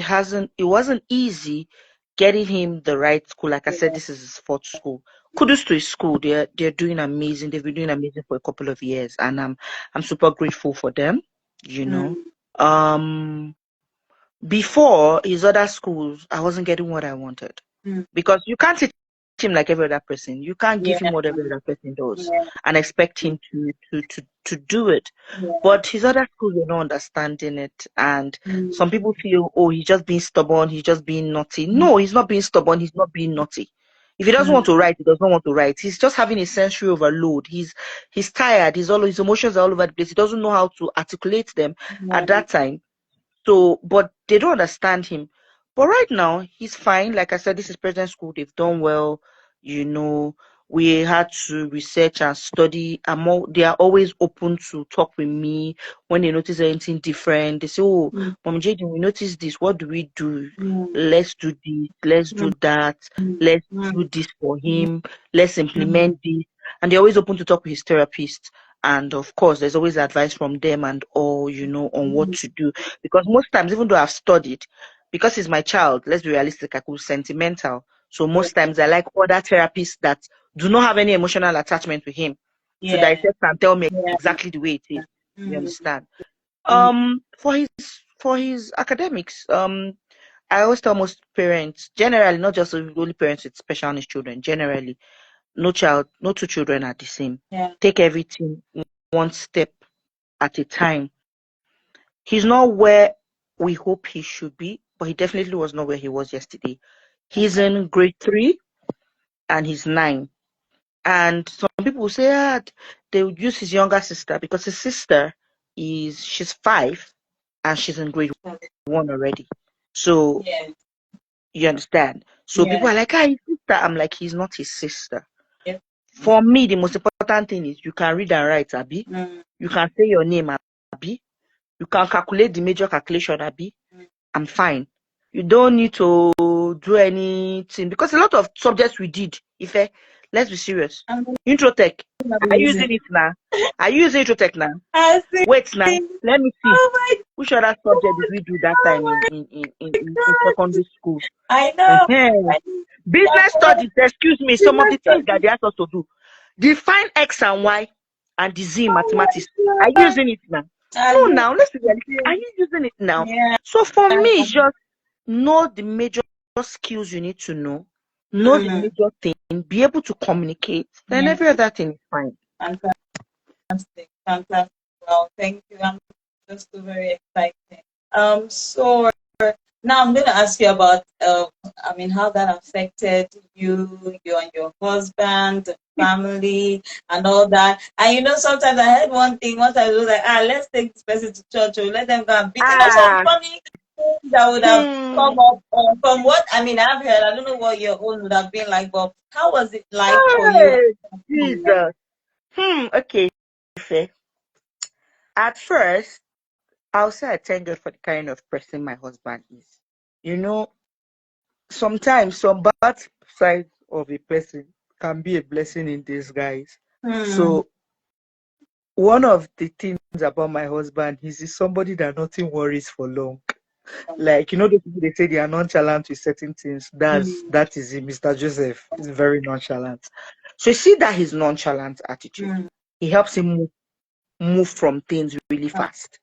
wasn't easy getting him the right school. Like I said, Yeah. this is his fourth school. Kudos to his school. They're doing amazing. They've been doing amazing for a couple of years, and I'm super grateful for them. You know. Mm, Um Before his other schools, I wasn't getting what I wanted mm. because you can't teach him like every other person. You can't give Yeah. him what every other person does Yeah. and expect him to do it. Yeah. But his other schools were not understanding it, and Mm, some people feel, oh, he's just being stubborn, he's just being naughty. No, he's not being stubborn, he's not being naughty. If he doesn't want mm. to write, he does not want to write. He's just having a sensory overload. He's tired. His emotions are all over the place. He doesn't know how to articulate them at Yeah. that time. So, but they don't understand him. But right now, he's fine. Like I said, this is present school. They've done well. You know, we had to research and study. They are always open to talk with me when they notice anything different. They say, oh, Mm, Mom JD, we noticed this. What do we do? mm, Let's do this. Let's mm, do that. mm, Let's do mm, this for him. Let's mm, implement this. And they're always open to talk with his therapist. And of course, there's always advice from them and all, on what mm. to do. Because most times, even though I've studied, because he's my child, let's be realistic, I could be sentimental. So Yeah. most times I like other therapists that do not have any emotional attachment with him to Yeah. dissect and tell me Yeah. exactly the way it is. You Mm, understand? mm. For his academics, I always tell most parents, generally, not just only parents with special needs children, generally, no two children are the same. Yeah. Take everything one step at a time. He's not where we hope he should be, but he definitely was not where he was yesterday. He's Okay. in grade 3 and he's 9. And some people will say, they would use his younger sister because his sister she's 5 and she's in grade 1 already. So Yeah. you understand? So people Yeah. are like, his sister. I'm like, he's not his sister. Yeah. For me, the most important thing is you can read and write, Abby. Mm, You can say your name, Abby. You can calculate the major calculation, Abby. mm. I'm fine. You don't need to do anything because a lot of subjects we did, let's be serious. I'm Introtech, gonna are be you using. using it now? Are you using Introtech now? I see. Wait now, let me see. Oh my Which other subject did we do that God. time Oh in my God. secondary school? I know. Ehen. I Business know. studies, excuse me, some of the things that they asked us to do. Define X and Y and the Z in Oh mathematics. my Are you God. using it now? I No, do. now, let's be realistic. Are you using it now? Yeah. So for me, it's just know the major skills you need to know the Mm, major thing, be able to communicate, then yeah. every other thing is fine. Fantastic. Fantastic. Well, thank you. I'm just so very excited. So now I'm going to ask you about, how that affected you and your husband, the family, and all that. And sometimes I heard one thing. Once I was like, let's take this person to church or let them go and beat. Some Ah, funny things that would have come hmm, up from what I've heard. I don't know what your own would have been like, but how was it like for you? hey, Jesus. Okay. Ife. At first, I'll say I thank God for the kind of person my husband is. You know, sometimes some bad side of a person can be a blessing in disguise. Hmm. So one of the things about my husband is he's somebody that nothing worries for long. Like those people they say they are nonchalant with certain things. Hmm. That is him, Mr. Joseph. He's very nonchalant. So you see that his nonchalant attitude, Hmm. he helps him move from things really fast.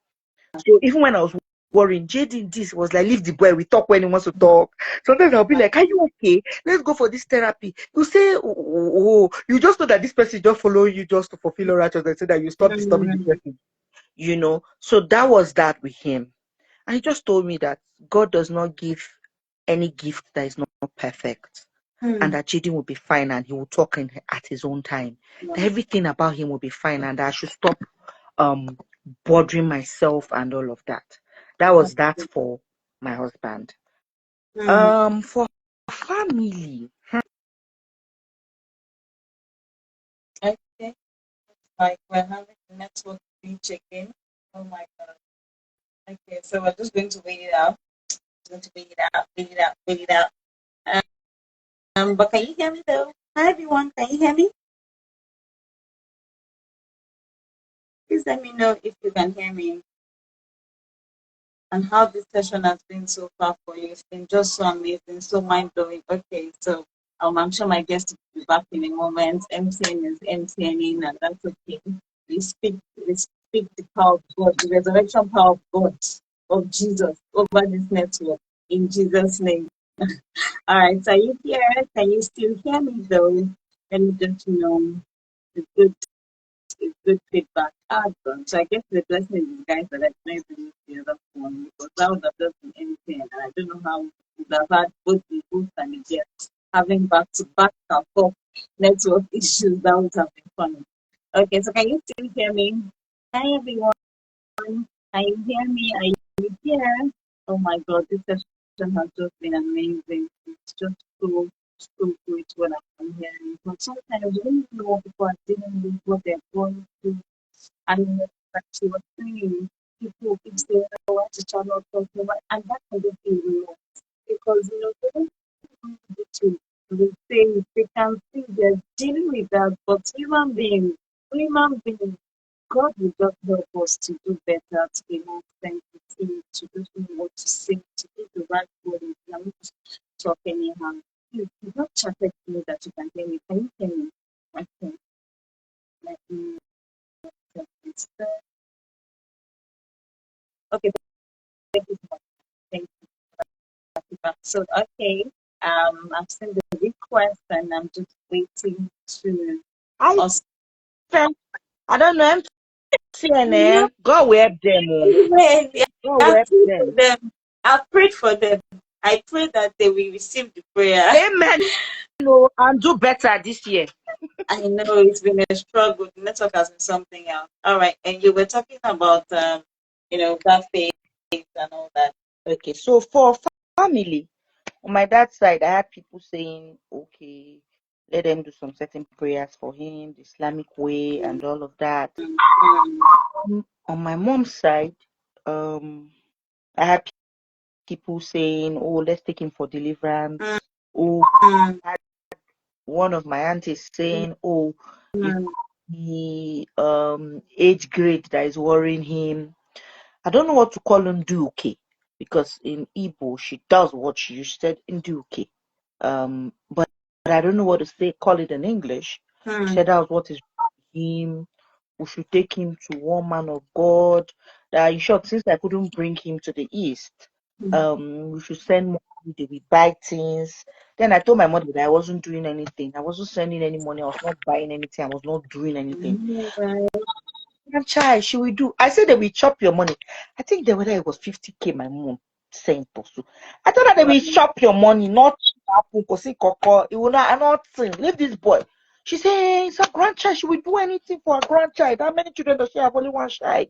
So even when I was worrying, JD this was like, leave the boy, we talk when he wants to talk. Sometimes I'll be like, are you okay? Let's go for this therapy. You say, you just know that this person is just following you just to fulfill your righteousness, say that you stop disturbing the Hmm. person. So that was that with him. And he just told me that God does not give any gift that is not perfect, and that Jaden will be fine and he will talk at his own time. That everything about him will be fine, and that I should stop bothering myself and all of that. That was that for my husband. For family. Okay. Like we're having the network glitch again. Oh my god. Okay, so we're just going to wait it out. Going to wait it out, wait it out, wait it out. But can you hear me though? Hi everyone, can you hear me? Please let me know if you can hear me and how this session has been so far for you. It's been just so amazing, so mind blowing. Okay, so I'm sure my guest will be back in a moment. MTN is MTNing, and that's okay. We speak the power of God, the resurrection power of God, of Jesus over this network in Jesus' name. All right, so are you here? Can you still hear me though? Let me just know. It's good. It's good feedback. Done. So I guess the blessing is the guys that I played with the other phone because that would have just been anything. And I don't know how we would have had both the boost and the jet having back to back and forth network issues. That would have been funny. Okay, so can you still hear me? Hi everyone. Can you hear me? Are you here? Oh my god, this session has just been amazing. It's just so great what I'm hearing. But sometimes we don't know what people are dealing with, what they're going through. And like she was saying, people keep saying, "I want to channel talking," and that can just be real. Because they don't need to say they can see they're dealing with that, but human being, God will just help us to do better, to be more sensitive, to just know what to say, to give the right word, and not just talk anyhow. You've not chatted to me that you can hear me. Can you hear me? Okay, let me check this. Okay, thank you so much. Thank you. So, okay, I've seen the request and I'm just waiting to I us. I don't know. No, MTN, God will help them. yeah, God will I've help prayed for them. them. I've prayed for them. I pray that they will receive the prayer. Amen. And do better this year. I know it's been a struggle. The network has been something else. All right, and you were talking about that faith and all that. Okay, so for family, on my dad's side, I had people saying, okay, let them do some certain prayers for him, the Islamic way, and all of that. Mm, On my mom's side, I had people saying, oh, let's take him for mm, deliverance. Oh, mm, one of my aunties saying, oh, it's mm, the age grade that is worrying him. I don't know what to call Nduke because in Igbo she does what she said Nduke. But I don't know what to say, call it in English. She mm, said that was what is him. We should take him to one man of God. That in short, since I couldn't bring him to the east, mm. we should send money, they will buy things. Then I told my mother that I wasn't doing anything. I wasn't sending any money, I was not buying anything, I was not doing anything. Right. Child, she will do. I said they will chop your money. I think the whether it was 50K my mom sent also. I told her they will chop your money, not happen because it will not thing. Leave this boy. She said, hey, it's a grandchild. She will do anything for a grandchild. How many children does she have? Only one child.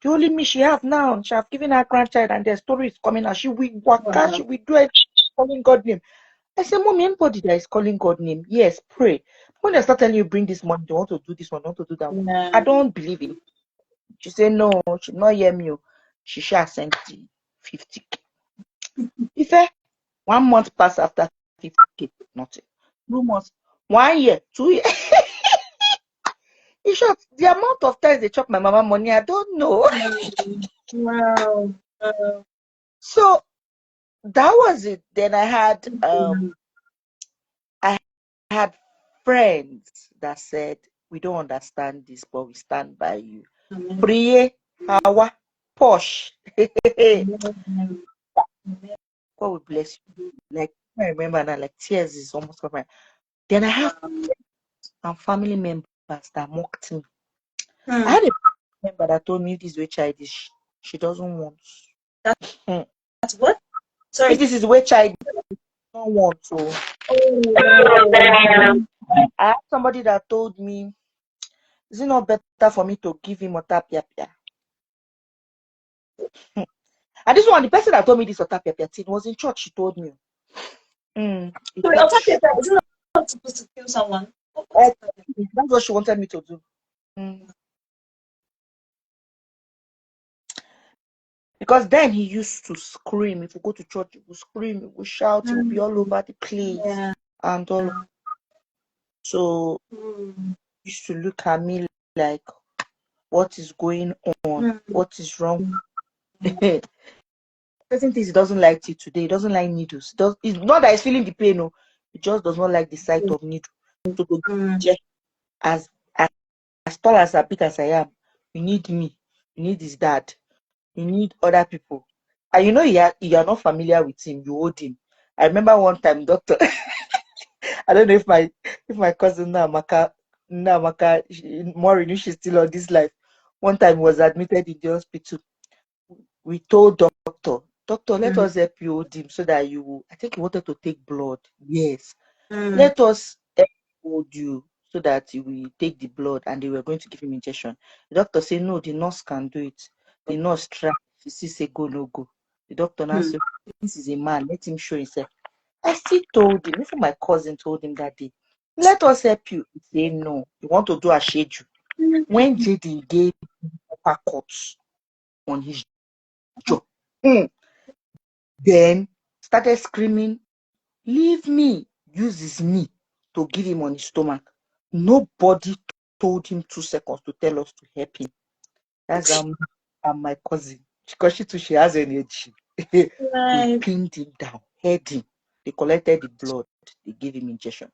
The only me she have now. She have given her grandchild and their story is coming out. She will work out, she Wow. will do it calling God name. I said, Mommy, anybody that is calling God name, yes, pray. When they start telling you bring this money, they want to do this one, want to do that one. Yeah. I don't believe it. She said, no, she not hear me. She shall send the 50K. If 1 month pass after 50K, nothing. 2 months, 1 year, 2 years. In short, the amount of times they chop my mama money, I don't know. Wow. So that was it. Then Mm, I had friends that said, we don't understand this, but we stand by you. amen. Pray, Hawa, posh. Amen. God will bless you. Like I remember now, like tears is almost coming. Then I have Wow. some family members that mocked me. I Hmm. had a member that told me this way child is she doesn't want. That's what? Sorry. If this is way child don't want to. Oh, I had somebody that told me, is it not better for me to give him otapia? And this one, the person that told me this otapia thing was in church. She told me. It sorry, was, Otapia is not supposed to kill someone. that's what she wanted me to do. Because then he used to scream. If we go to church, he would scream, he would shout, he would be all over the place. Yeah. And all. So he used to look at me like, what is going on? What is wrong? Person thinks he doesn't like it today. He doesn't like needles. It's not that he's feeling the pain, no. He just does not like the sight of needle. So as tall as big as I am, you need me. You need his dad. You need other people. And you know you are not familiar with him. You hold him. I remember one time, doctor. I don't know if my cousin Namaka, Maureen, if she's still on this life. One time was admitted in the hospital. We told doctor, let us help you hold him so that I think he wanted to take blood. Yes. Let us help hold you so that you will take the blood, and they were going to give him injection. The doctor said, no, the nurse can do it. The nurse tried. She say go, no go. The doctor now said, this is a man, let him show himself. I still told him, even my cousin told him that day, let us help you. He said, no, you want to do a schedule. When Jaden gave upper cuts on his jaw, then started screaming, leave me, use his knee to give him on his stomach. Nobody told him 2 seconds to tell us to help him. That's my cousin. Because she has energy. We pinned him down, head him. They collected the blood. They gave him injection.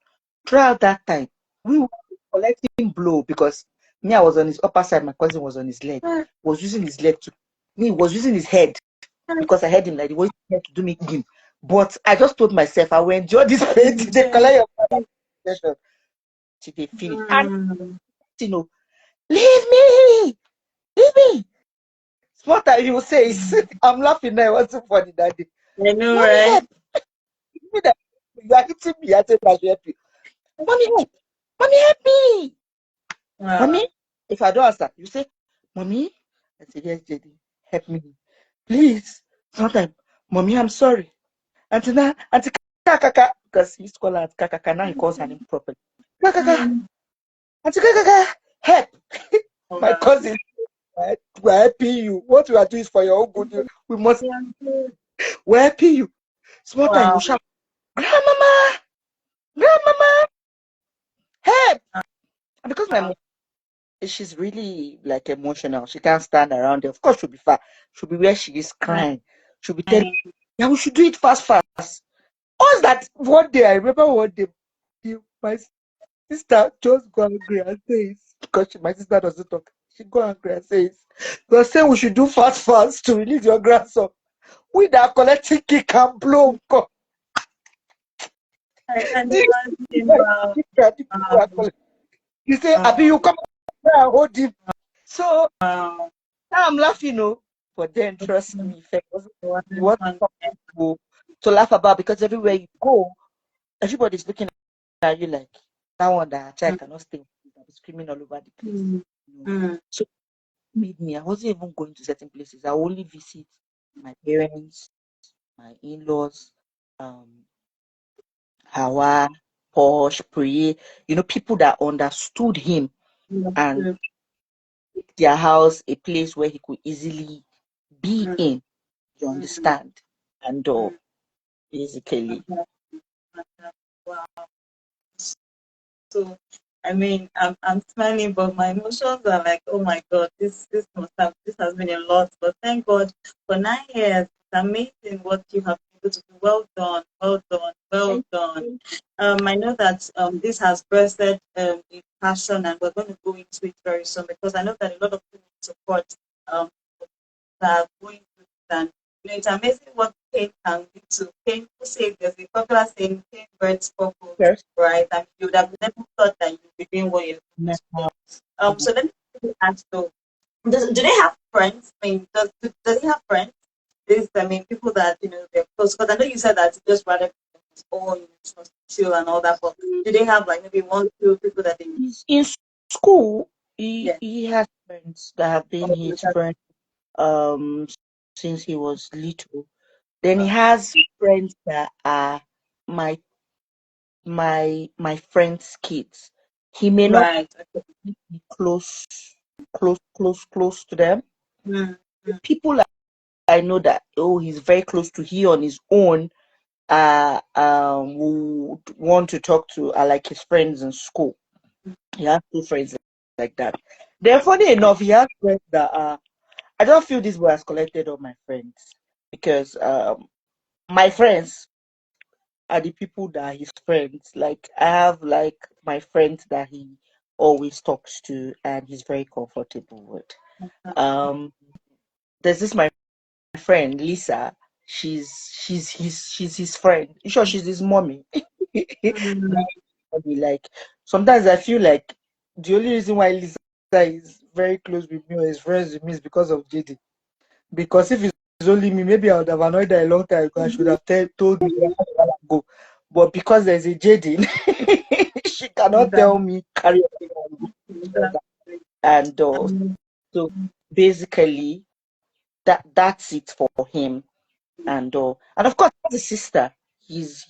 Throughout that time, we were collecting blood because me, I was on his upper side. My cousin was on his leg. Was using his leg to. Me was using his head because I heard him like he was to do me in. But I just told myself I will enjoy this pain. They collect your injection till they finish. And leave me. Small time he will say I'm laughing now. It wasn't funny that day. I know, right? You are hitting me. I said, I should help you. Mommy, help. Mommy, help me. Wow. Mommy, if I don't answer, you say, Mommy. I said, yes, JD, help me. Please. Sometimes, Mommy, I'm sorry. Auntie Kakaka, because he used to call her Auntie Kakaka, now he calls her name properly. Kakaka, Auntie Kakaka, help. My cousin, we're helping you. What we are doing is for your own good. We must, we're helping you. Small time, you shout, Grandmama, help. And because my mom, she's really like emotional. She can't stand around there. Of course, she'll be far. She'll be where she is crying. She'll be telling, yeah, we should do it fast. Us that one day, I remember one day, my sister just go angry and says, because my sister doesn't talk, she go angry and says, you're saying we should do fast to release your grandson. We that are collecting kick and blow. I can imagine. You say, Abi, you come and hold him. So now I'm laughing, but then trust me, if it wasn't something to laugh about, because everywhere you go, everybody's looking at you like that one that child cannot stay, screaming all over the place. So it made me, I wasn't even going to certain places. I only visit my parents, my in-laws, Hawa, Posh, Priye, people that understood him and their house a place where he could easily be in, you understand? And basically. Wow. So I mean, I'm smiling, but my emotions are like, oh my God, this has been a lot. But thank God for 9 years. It's amazing what you have been able to do. Well done, well done, well done. I know that this has birthed a passion, and we're going to go into it very soon because I know that a lot of people support that are going through this. And it's amazing what pain can lead to. Pain, who say there's a popular saying, pain births purpose, Yes. right? And you would have never thought that you'd be doing what you're doing. So let me ask though, Do they have friends? I mean, does he have friends? I mean, people that they're close. Because I know you said that he just rather his own, chill and all that. But do they have like maybe one, two people that they? In school, he Yeah. he has friends that have been Oh, his because, friends um since he was little. Then he uh, has friends that are my my friends' kids. He may not right. Okay. be close to them. Mm, mm, People I know that he's very close to, he on his own would want to talk to are like his friends in school. He has two friends like that. Then funny enough, he has friends that I don't feel this boy has collected all my friends because my friends are the people that are his friends. Like I have like my friends that he always talks to and he's very comfortable with. Um there's this my friend Lisa. She's his friend. You sure she's his mommy? mm, Like sometimes I feel like the only reason why Lisa is very close with me or is friends with me is because of JD. Because if it's only me, maybe I would have annoyed her a long time ago. I should have told me a while ago. But because there's a Jaden, she cannot tell exactly. me carry on. Exactly. And Um, so basically that's it for him. And of course as a sister, he's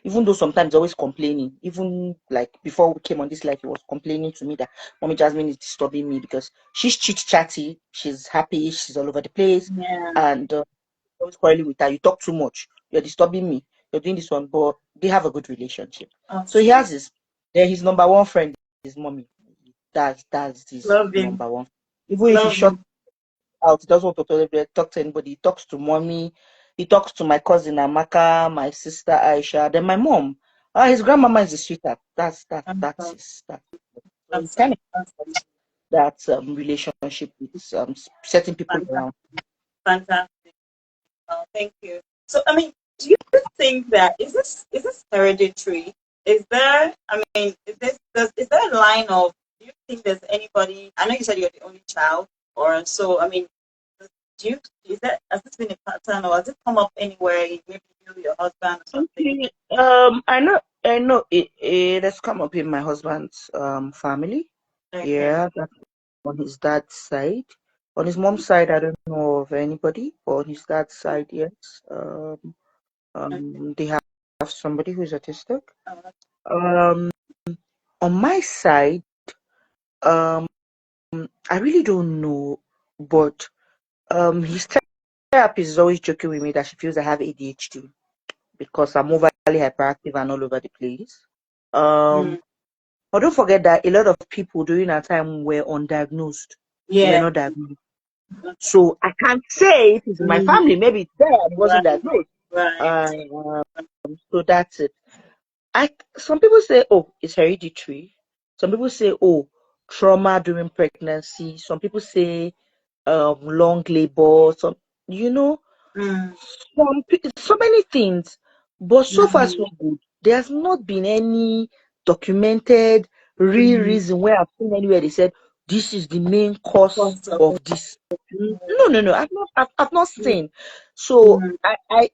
even though sometimes always complaining, even like before we came on this life, he was complaining to me that Mommy Jasmine is disturbing me because she's chit chatty, she's happy, she's all over the place, yeah. and always quarreling with her. You talk too much, you're disturbing me, you're doing this one, but they have a good relationship. So he Awesome. has his number one friend is Mommy. That's his Love him. number one. Even if he Love shut him. out. He doesn't want to talk to anybody. He talks to mommy. He talks to my cousin Amaka, my sister Aisha, then my mom. His grandmama is a sweetheart. That's Awesome. his. So he Awesome. kind of Awesome. that relationship with certain people around. Fantastic. Fantastic. Thank you. So, I mean, do you think that is this hereditary? Is there? I mean, is there a line of? Do you think there's anybody? I know you said you're the only child, or so. I mean, do you has this been a pattern, or has it come up anywhere? Maybe you, your husband, or something. Okay. I know it has come up in my husband's family. Okay. Yeah, that's on his dad's side. On his mom's side, I don't know of anybody. But on his dad's side, yes. Okay. They have somebody who's autistic. Uh, Um, on my side, um, I really don't know, but his therapist is always joking with me that she feels I have ADHD because I'm overly hyperactive and all over the place. Um, mm, but don't forget that a lot of people during our time were undiagnosed, were yeah. not diagnosed. So I can't say if it's in my Mm, family, maybe it's there and it wasn't right. diagnosed. Right. Uh, so that's it. Some people say, oh, it's hereditary. Some people say, oh, trauma during pregnancy. Some people say, long labor. Some, you know, Mm, so many things. But so far, mm, so good. There's not been any documented real mm. reason where I've seen anywhere they said this is the main cause Cost of it. of this. No. I've not Mm, seen. So mm,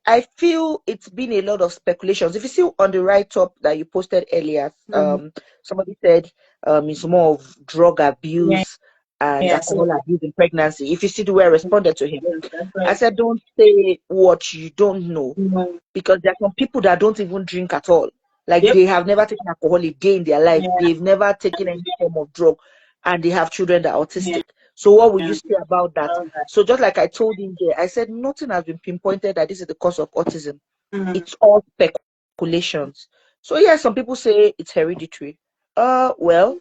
I feel it's been a lot of speculations. If you see on the write up that you posted earlier, mm. somebody said it's more of drug Yeah, abuse and yeah. So alcohol abuse in pregnancy. If you see the way I responded to him, yeah, that's I right. said, don't say what you don't know Mm, because there are some people that don't even drink at all. Like yep. they have never taken alcohol a day in their life. Yeah, They've never taken any form of drug, and they have children that are yeah, autistic. So what will you yeah. say about that? All right. So just like I told him there, I said nothing has been pinpointed that this is the cause of autism. Mm, It's all speculations. So yeah, some people say it's hereditary. Well,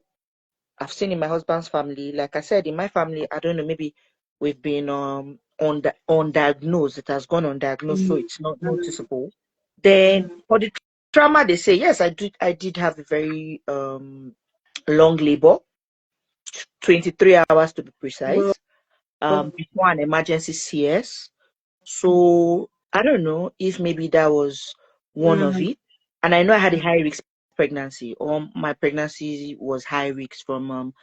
I've seen in my husband's family, like I said, in my family, I don't know, maybe we've been undiagnosed. It has gone undiagnosed, so mm, it's not mm, noticeable. Then mm. for the trauma, they say yes, I did have a very long labor, 23 hours to be Well, precise, before an emergency CS. So I don't know if maybe that was one of mm, it. And I know I had a high risk pregnancy, or my pregnancy was high risk from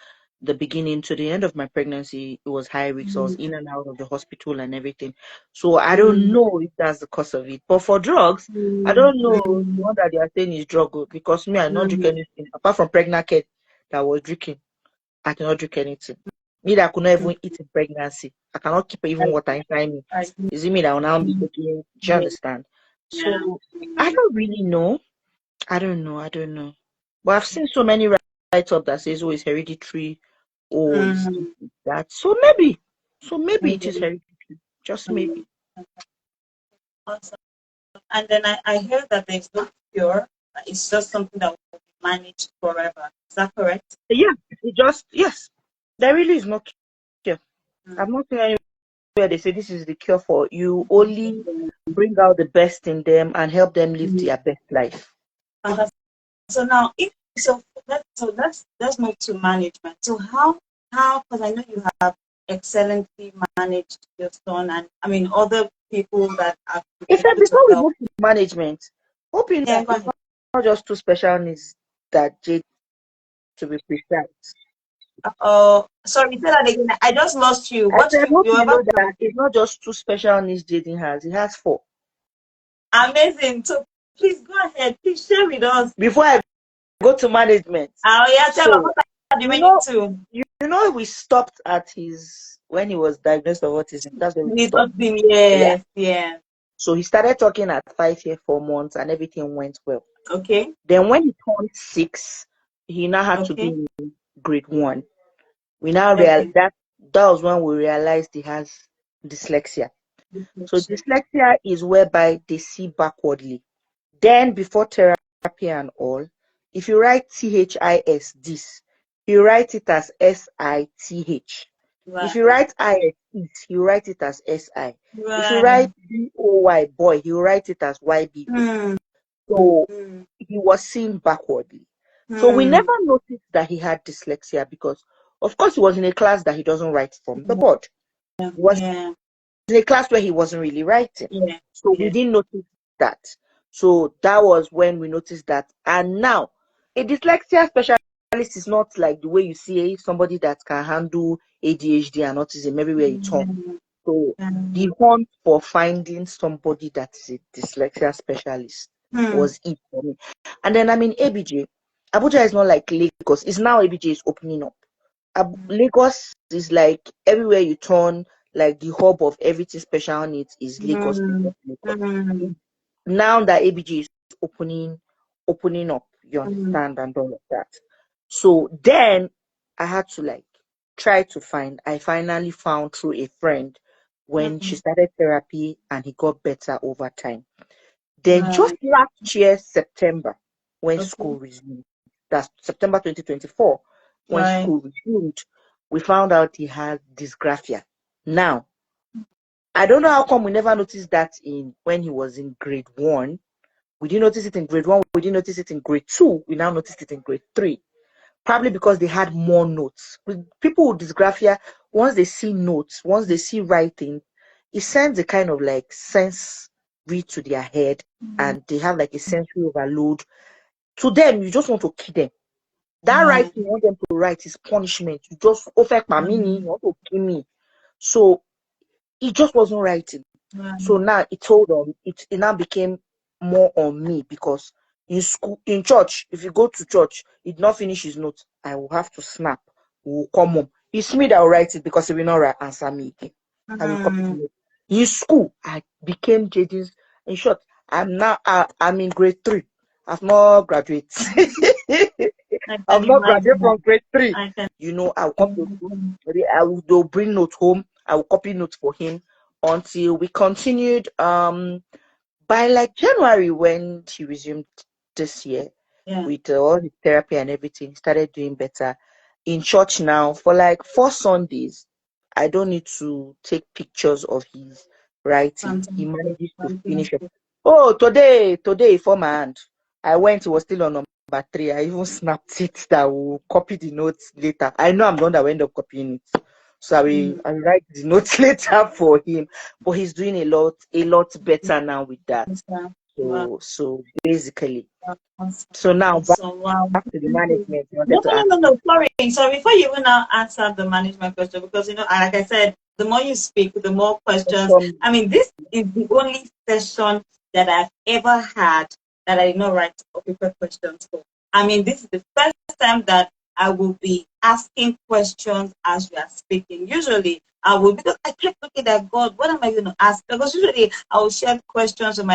the beginning to the end of my pregnancy, it was high risk. I was in and out of the hospital and everything. So I don't know if that's the cause of it. But for drugs, I don't know. The one that they are saying is drug, because me, I not drink anything apart from pregnant kid that I was drinking. I cannot drink anything. Me that I could not even eat in pregnancy. I cannot keep even water inside me. Is it me that will now be taking? Do you understand? So I don't really know. I don't know. But I've seen so many write-up that says, oh, it's hereditary, oh, it's that. So maybe it is hereditary. Just maybe. Awesome. And then I heard that there's no cure. It's just something that will be managed forever. Is that correct? Yeah, yes. There really is no cure. I've not seen anywhere they say this is the cure for you. Only bring out the best in them and help them live their best life. So now, let's move to management. So how because I know you have excellently managed your son, and I mean other people that have been Except able to before we help. move to management, hoping Yeah, that go it's ahead. not just two special needs that Jade, to be precise. Sorry, say that again. I just lost you. I What said, hope you you know ever that it's not just two special needs Jaden has. He has 4. amazing. So please go ahead. Please share with us. Before I go to management. Yeah, tell us So, what are the you remaining know, 2. you know, we stopped at when he was diagnosed with autism. That's where we stopped. Yeah. Yeah. So he started talking at 5 years, 4 months, and everything went well. Okay. Then when he turned 6, he now had to be Okay. in grade 1. We now Okay. that was when we realized he has dyslexia. So dyslexia is whereby they see backwardly. Then before therapy and all, if you write THIS this, you write it as SITH. If you write IS, you write it as SI. If you write BOY boy, you write it as YB. So he was seeing backwardly. So we never noticed that he had dyslexia because, of course, he was in a class that he doesn't write from the board. He was Yeah. in a class where he wasn't really writing. Yeah. So we didn't notice that. So that was when we noticed that. And now, a dyslexia specialist is not like the way you see somebody that can handle ADHD and autism everywhere you turn. So the hunt for finding somebody that is a dyslexia specialist was it for me. And then I'm in ABJ. Abuja is not like Lagos. It's now ABJ is opening up. Lagos is like everywhere you turn, like the hub of everything special needs is Lagos. Now that ABJ is opening up, you understand, and all of that. So then I had to like try to find. I finally found through a friend when she started therapy and he got better over time. Then just last year, September, when school resumed, that's September 2024, when school resumed, we found out he had dysgraphia. Now, I don't know how come we never noticed that when he was in grade 1. We didn't notice it in grade 1, we didn't notice it in grade 2, we now noticed it in grade 3. Probably because they had more notes. With people with dysgraphia, once they see notes, once they see writing, it sends a kind of like sense read to their head, and they have like a sensory overload. To them, you just want to kill them. That writing you want them to write is punishment. You just affect my meaning, you want to kill me. So it just wasn't writing. So now it now became more on me because in school, in church, if you go to church, he did not finish his notes, I will have to snap. We will come home. It's me that will write it because he will not answer me again. I will copy the note. In school, I became JD's. In short, I'm in grade 3. I've not graduated. I've not graduated from grade 3. I'll come to school. They'll bring notes home. I will copy notes for him until we continued. By like January when he resumed this year with all his therapy and everything, he started doing better. In church now, for like 4 Sundays, I don't need to take pictures of his writing. He manages to finish it. Oh, today, for my hand. I went, he was still on number 3. I even snapped it that will copy the notes later. I know I'm the one that will end up copying it. So I will write the notes later for him. But he's doing a lot better now with that. Wow. So basically, Awesome. so now Awesome. Wow. back to the management you No, wanted to no, ask no, no, me. no. Sorry. Sorry. Before you even now answer the management question, because, like I said, the more you speak, the more questions. From I mean, this is the only session that I've ever had that I did not write or prepare questions for. I mean, this is the first time that I will be asking questions as we are speaking. Usually, I will, because I kept looking at God, what am I going to ask? Because usually I will share questions with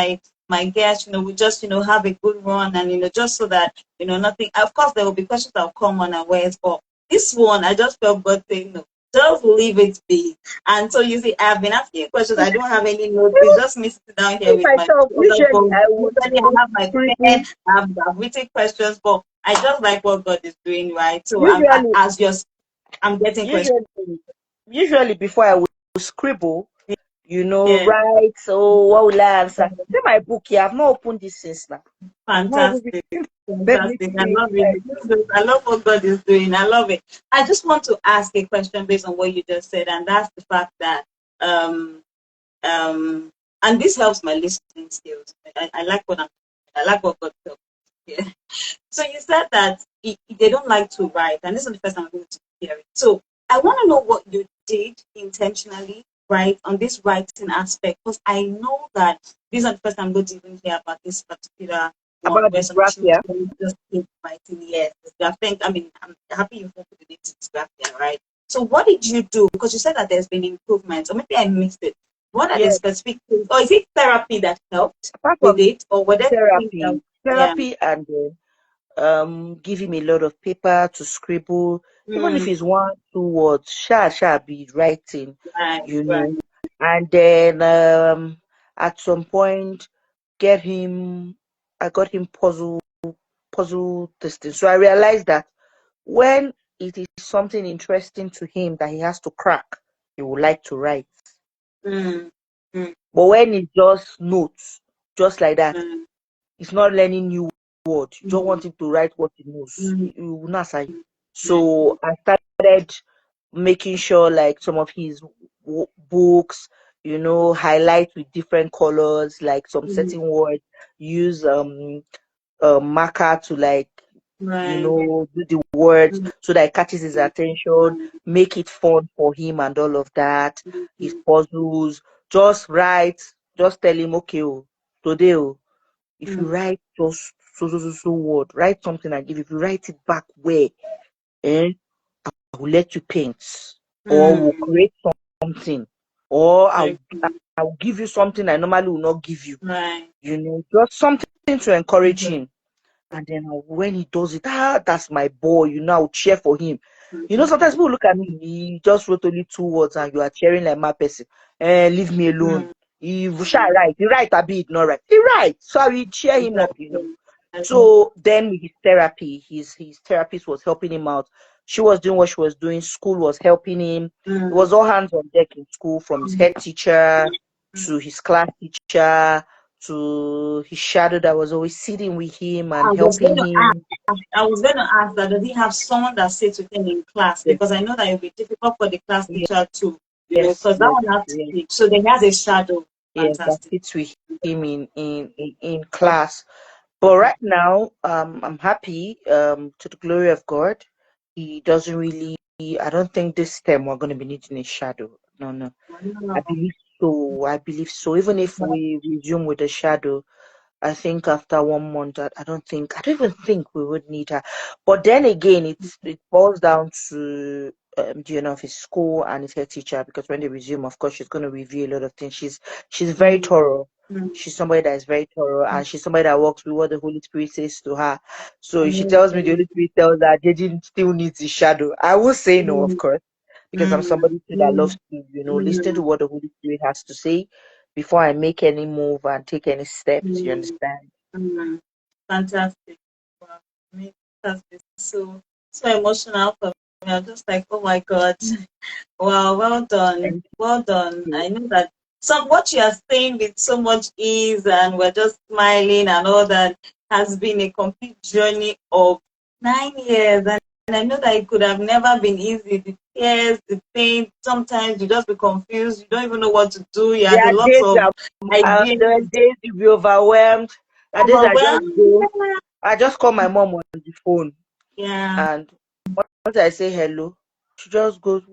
my guests, we just, have a good run, and, just so that, nothing. Of course, there will be questions that will come unawares, but this one, I just felt God saying, no, just leave it be. And so, you see, I've been asking you questions. I don't have any notes. It's just me sitting down here me with my myself, other usually phone. I would Usually, I have my pen. scribble. I've written questions, but I just like what God is doing, right? So, Usually, as you're, I'm getting questions. usually, usually before I would scribble, Yeah, write. So what will I answer? See my book here. I've not opened this since now. I've not even fantastic. been. Let me Fantastic. I see. love it. I love what God is doing. I love it. I just want to ask a question based on what you just said, and that's the fact that um and this helps my listening skills. I like what I like what God tells me. Yeah. So you said that they don't like to write, and this is the first time I'm going to hear it. So I want to know what you did intentionally, right, on this writing aspect, because I know that this is not the first time I'm going to even hear about this particular one About where some dysgraphia. children just keep writing. Yes, I mean, I'm happy you put it into dysgraphia, right? So what did you do? Because you said that there's been improvements, or maybe I missed it. What are the Yes, specific things, or is it therapy that helped apart with from it, or were there things that, therapy, yeah. and give him a lot of paper to scribble, even if Mm, it's 1, 2 words, shall be writing, right, you right. know. And then at some point get him I got him puzzle testing. So I realized that when it is something interesting to him that he has to crack, he would like to write. Mm, mm, But when it's just notes, just like that, mm, he's not learning new words. You don't mm, want him to write what he knows. mm, He will not say. mm, So I started making sure like some of his books, highlight with different colors, like some mm, certain words, use marker to like right. do the words Mm, so that it catches his attention, mm, make it fun for him and all of that. mm, His mm, puzzles, just write, just tell him, okay, today, if you mm, write just so word, write something and give. If you write it back where, eh, I will let you paint, or we'll mm. create something, or Very I'll cool. I'll give you something I normally will not give you. Right. Just something to encourage Mhm, him. And then when he does it, that's my boy, I'll cheer for him. mhm, Sometimes people look at me, he just wrote only 2 words and you are cheering like my person. Leave me alone. mm, He shall write. He write a bit, not right. He write. So I will cheer him up. exactly. I love So then with his therapy, his therapist was helping him out. She was doing what she was doing. School was helping him. It mm, was all hands on deck in school, from his mm, head teacher mm. to his class teacher to his shadow that was always sitting with him and I was going helping to ask. him. I was going to ask that, does he have someone that sits with him in class? Yes, Because I know that it will be difficult for the class yes, teacher too, yes, because that yes, one has to yes, teach. So then he has a shadow. yes, that Fantastic. fits with him in class. But right now, I'm happy. To the glory of God, he doesn't really. I don't think this time we're going to be needing a shadow. No, no. I Wow. believe so. I believe so. Even if we resume with the shadow, I think after 1 month, I don't even think we would need her. But then again, it boils down to the owner of his school and his head teacher, because when they resume, of course, she's going to review a lot of things. She's very Mm, thorough. mm, She's somebody that is very thorough, mm. and she's somebody that works with what the Holy Spirit says to her. So if she tells me the Amazing. Holy Spirit tells her Jeji still needs his shadow, I will say no, of Mm, course, because I'm mm, somebody too that mm, loves to, listen to mm, what the Holy Spirit has to say before I make any move and take any steps. You mm, understand? mm. Fantastic. Wow. I mean, that's been so emotional for me. I'm just like, oh my God. Wow, well done. Thank Well done. you. I know that some what you are saying with so much ease, and we're just smiling and all that, has been a complete journey of 9 years. And I know that it could have never been easy. The tears, the pain, sometimes you just be confused. You don't even know what to do. You There had a are lot days of that ideas, there are days you'll be overwhelmed. There are days I just overwhelmed. go. I just call my mom on the phone, Yeah. and once I say hello, she just goes,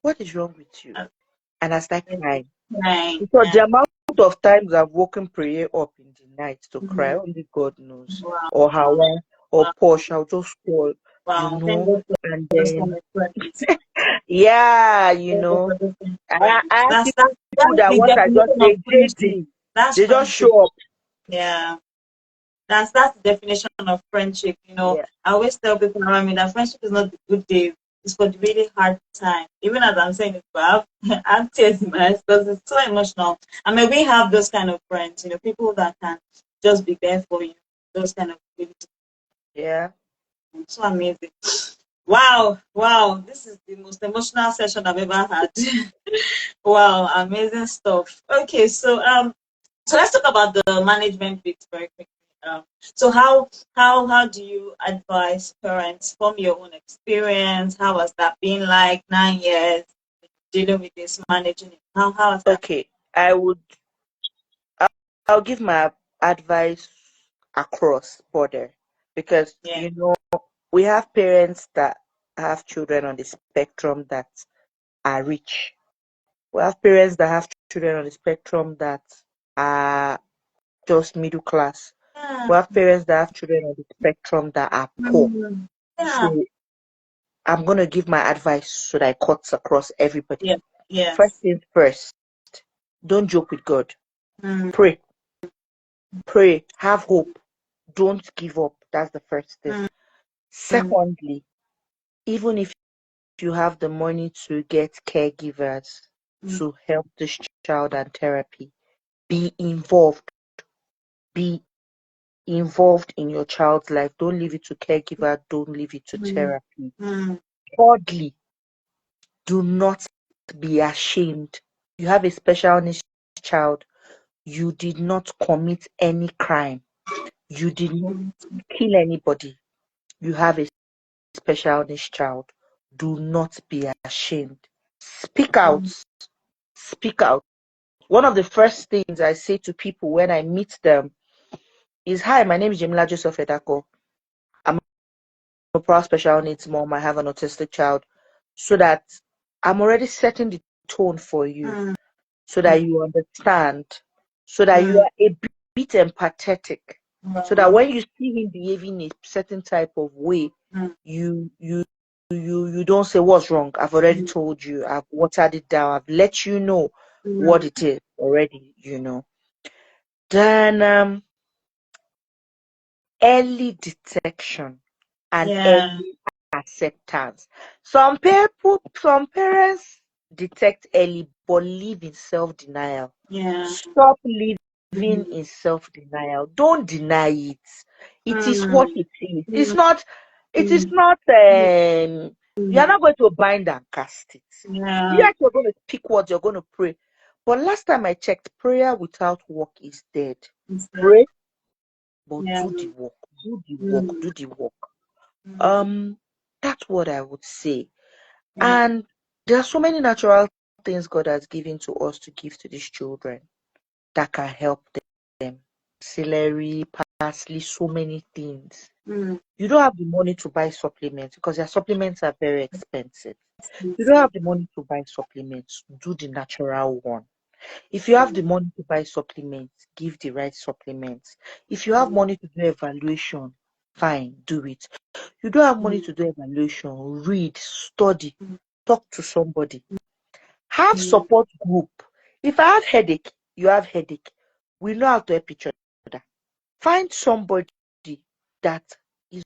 "What is wrong with you?" And I start crying. Right. Because Yeah. the amount of times I've woken prayer up in the night to cry, Mhm. only God knows. Wow. Or Hawa or Wow. Porsche, I'll just call, Wow. Thank you know. God for And those kind then, of friends. yeah, Thank God for those kind of I friends. have That's people that the once I just definition of say friendship. JD, That's they just friendship. show up. Yeah. That's the definition of friendship. Yeah, I always tell people around me that friendship is not the good days, it's for the really hard time. Even as I'm saying it, but I have tears in my eyes because it's so emotional. I mean, we have those kind of friends, people that can just be there for you. Those kind of people. yeah. So amazing. Wow, wow. This is the most emotional session I've ever had. Wow, amazing stuff. Okay, so let's talk about the management bit very quickly. So how do you advise parents from your own experience? How has that been like 9 years dealing with this managing it? How has that? Okay, I'll, I'll give my advice across border because Yeah. we have parents that have children on the spectrum that are rich. We have parents that have children on the spectrum that are just middle class. Yeah. We have parents that have children on the spectrum that are poor. Mm. Yeah. So I'm gonna give my advice so that it cuts across everybody. Yeah. First Yes. things first, don't joke with God. Mm. Pray, pray, have hope. Don't give up. That's the first thing. Mm. Mm. Secondly, even if you have the money to get caregivers Mm. to help this child and therapy, be involved. Be involved in your child's life. Don't leave it to caregiver. Don't leave it to Mm. therapy. Mm. Thirdly, do not be ashamed. You have a special needs child. You did not commit any crime. You did not Mm. kill anybody. You have a special needs child. Do not be ashamed. Speak out. Mm. Speak out. One of the first things I say to people when I meet them is, "Hi, my name is Jamila Joseph Edako. I'm a proud special needs mom. I have an autistic child." So that I'm already setting the tone for you, Mm. so that you understand, so that you Mm. are a bit empathetic, so that Wow. when you see him behaving a certain type of way, Mm. you don't say, "What's wrong?" I've already Mm. told you. I've watered it down. I've let you know what Mm. it is already. Then early detection and Yeah. early acceptance. Some parents detect early but live in self-denial. Yeah. Stop living Mm. in self-denial. Don't deny it. It is what Mm. it is. Mm. It is Mm. not you are not going to bind and cast it. Yeah. Yes, you're going to speak words, you're going to pray. But last time I checked, prayer without work is dead. Instead. Pray, but Yeah. do the work. Do the work. Mm. Do the work. Mm. Um, that's what I would say. Yeah. And there are so many natural things God has given to us to give to these children that can help them. Celery, parsley, so many things. Mm. You don't have the money to buy supplements because their supplements are very expensive. You don't Expensive. have the money to buy supplements, do the natural one. If you have the money to buy supplements, give the right supplements. If you have Mm. money to do evaluation, fine, do it. You don't have money Mm. to do evaluation, read, study, Mm. talk to somebody. Have Mm. support group. If I have headache, you have headache. We know how to help each other. Find somebody that is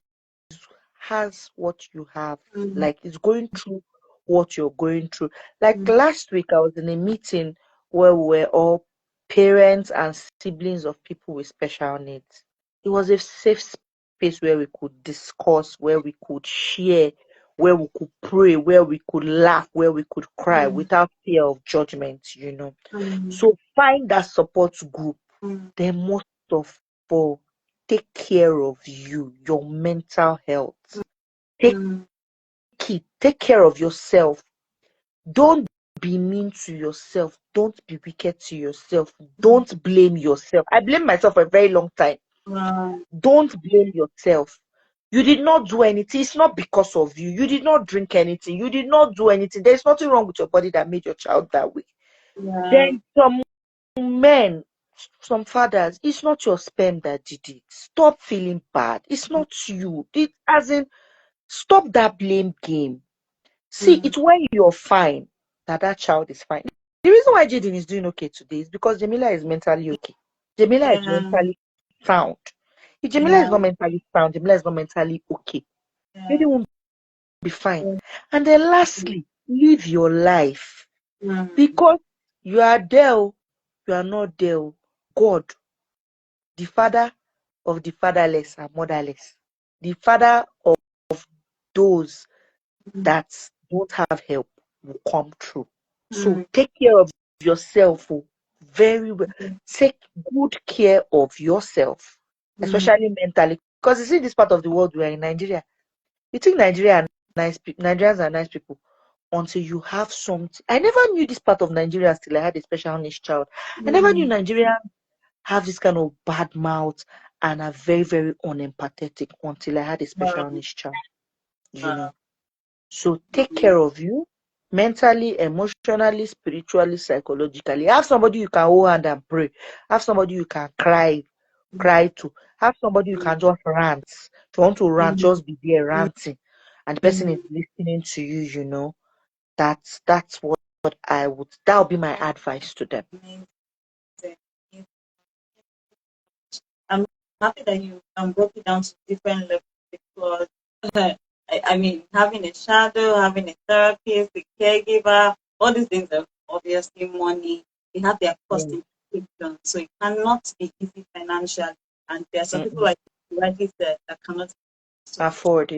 has what you have, Mm. like is going through what you're going through. Like Mm. last week, I was in a meeting where we were all parents and siblings of people with special needs. It was a safe space where we could discuss, where we could share, where we could pray, where we could laugh, where we could cry Mm. without fear of judgment. Mm. So find that support group. Mm. Then most of all, take care of you, your mental health. Take Mm. key, take care of yourself. Don't be mean to yourself. Don't be wicked to yourself. Don't blame yourself. I blame myself for a very long time. Don't blame yourself. You did not do anything. It's not because of you. You did not drink anything. You did not do anything. There's nothing wrong with your body that made your child that way. Then some men, some fathers, it's not your sperm that did it. Stop feeling bad. It's not you. It as in stop that blame game. See, it's when you're fine that child is fine. The reason why Jaden is doing okay today is because Jamila is mentally okay. Jamila is mentally sound. If Jamila is not mentally sound, Jamila is not mentally okay. Jaden won't be fine. And then lastly, live your life. Because you are there, you are not there. God, the father of the fatherless and motherless, the father of those that don't have help will come through. So take care of yourself very well. Take good care of yourself, especially mentally. Because you see, this part of the world we are in, Nigeria, you think Nigerians are nice people until you have something. I never knew this part of Nigeria till I had a special needs child. I never knew Nigerians have this kind of bad mouth and are very, very unempathetic until I had a special needs child. You know. So take care of you mentally, emotionally, spiritually, psychologically. Have somebody you can hold hand and pray. Have somebody you can cry to. Have somebody you can just rant. If you want to rant, just be there ranting. And the person is listening to you, you know. That's what that would be my advice to them. I'm happy that you broke it down to different levels because I mean, having a shadow, having a therapist, a caregiver, all these things are obviously money. They have their cost implications, so it cannot be easy financially. And there are some people like you rightly said that cannot afford.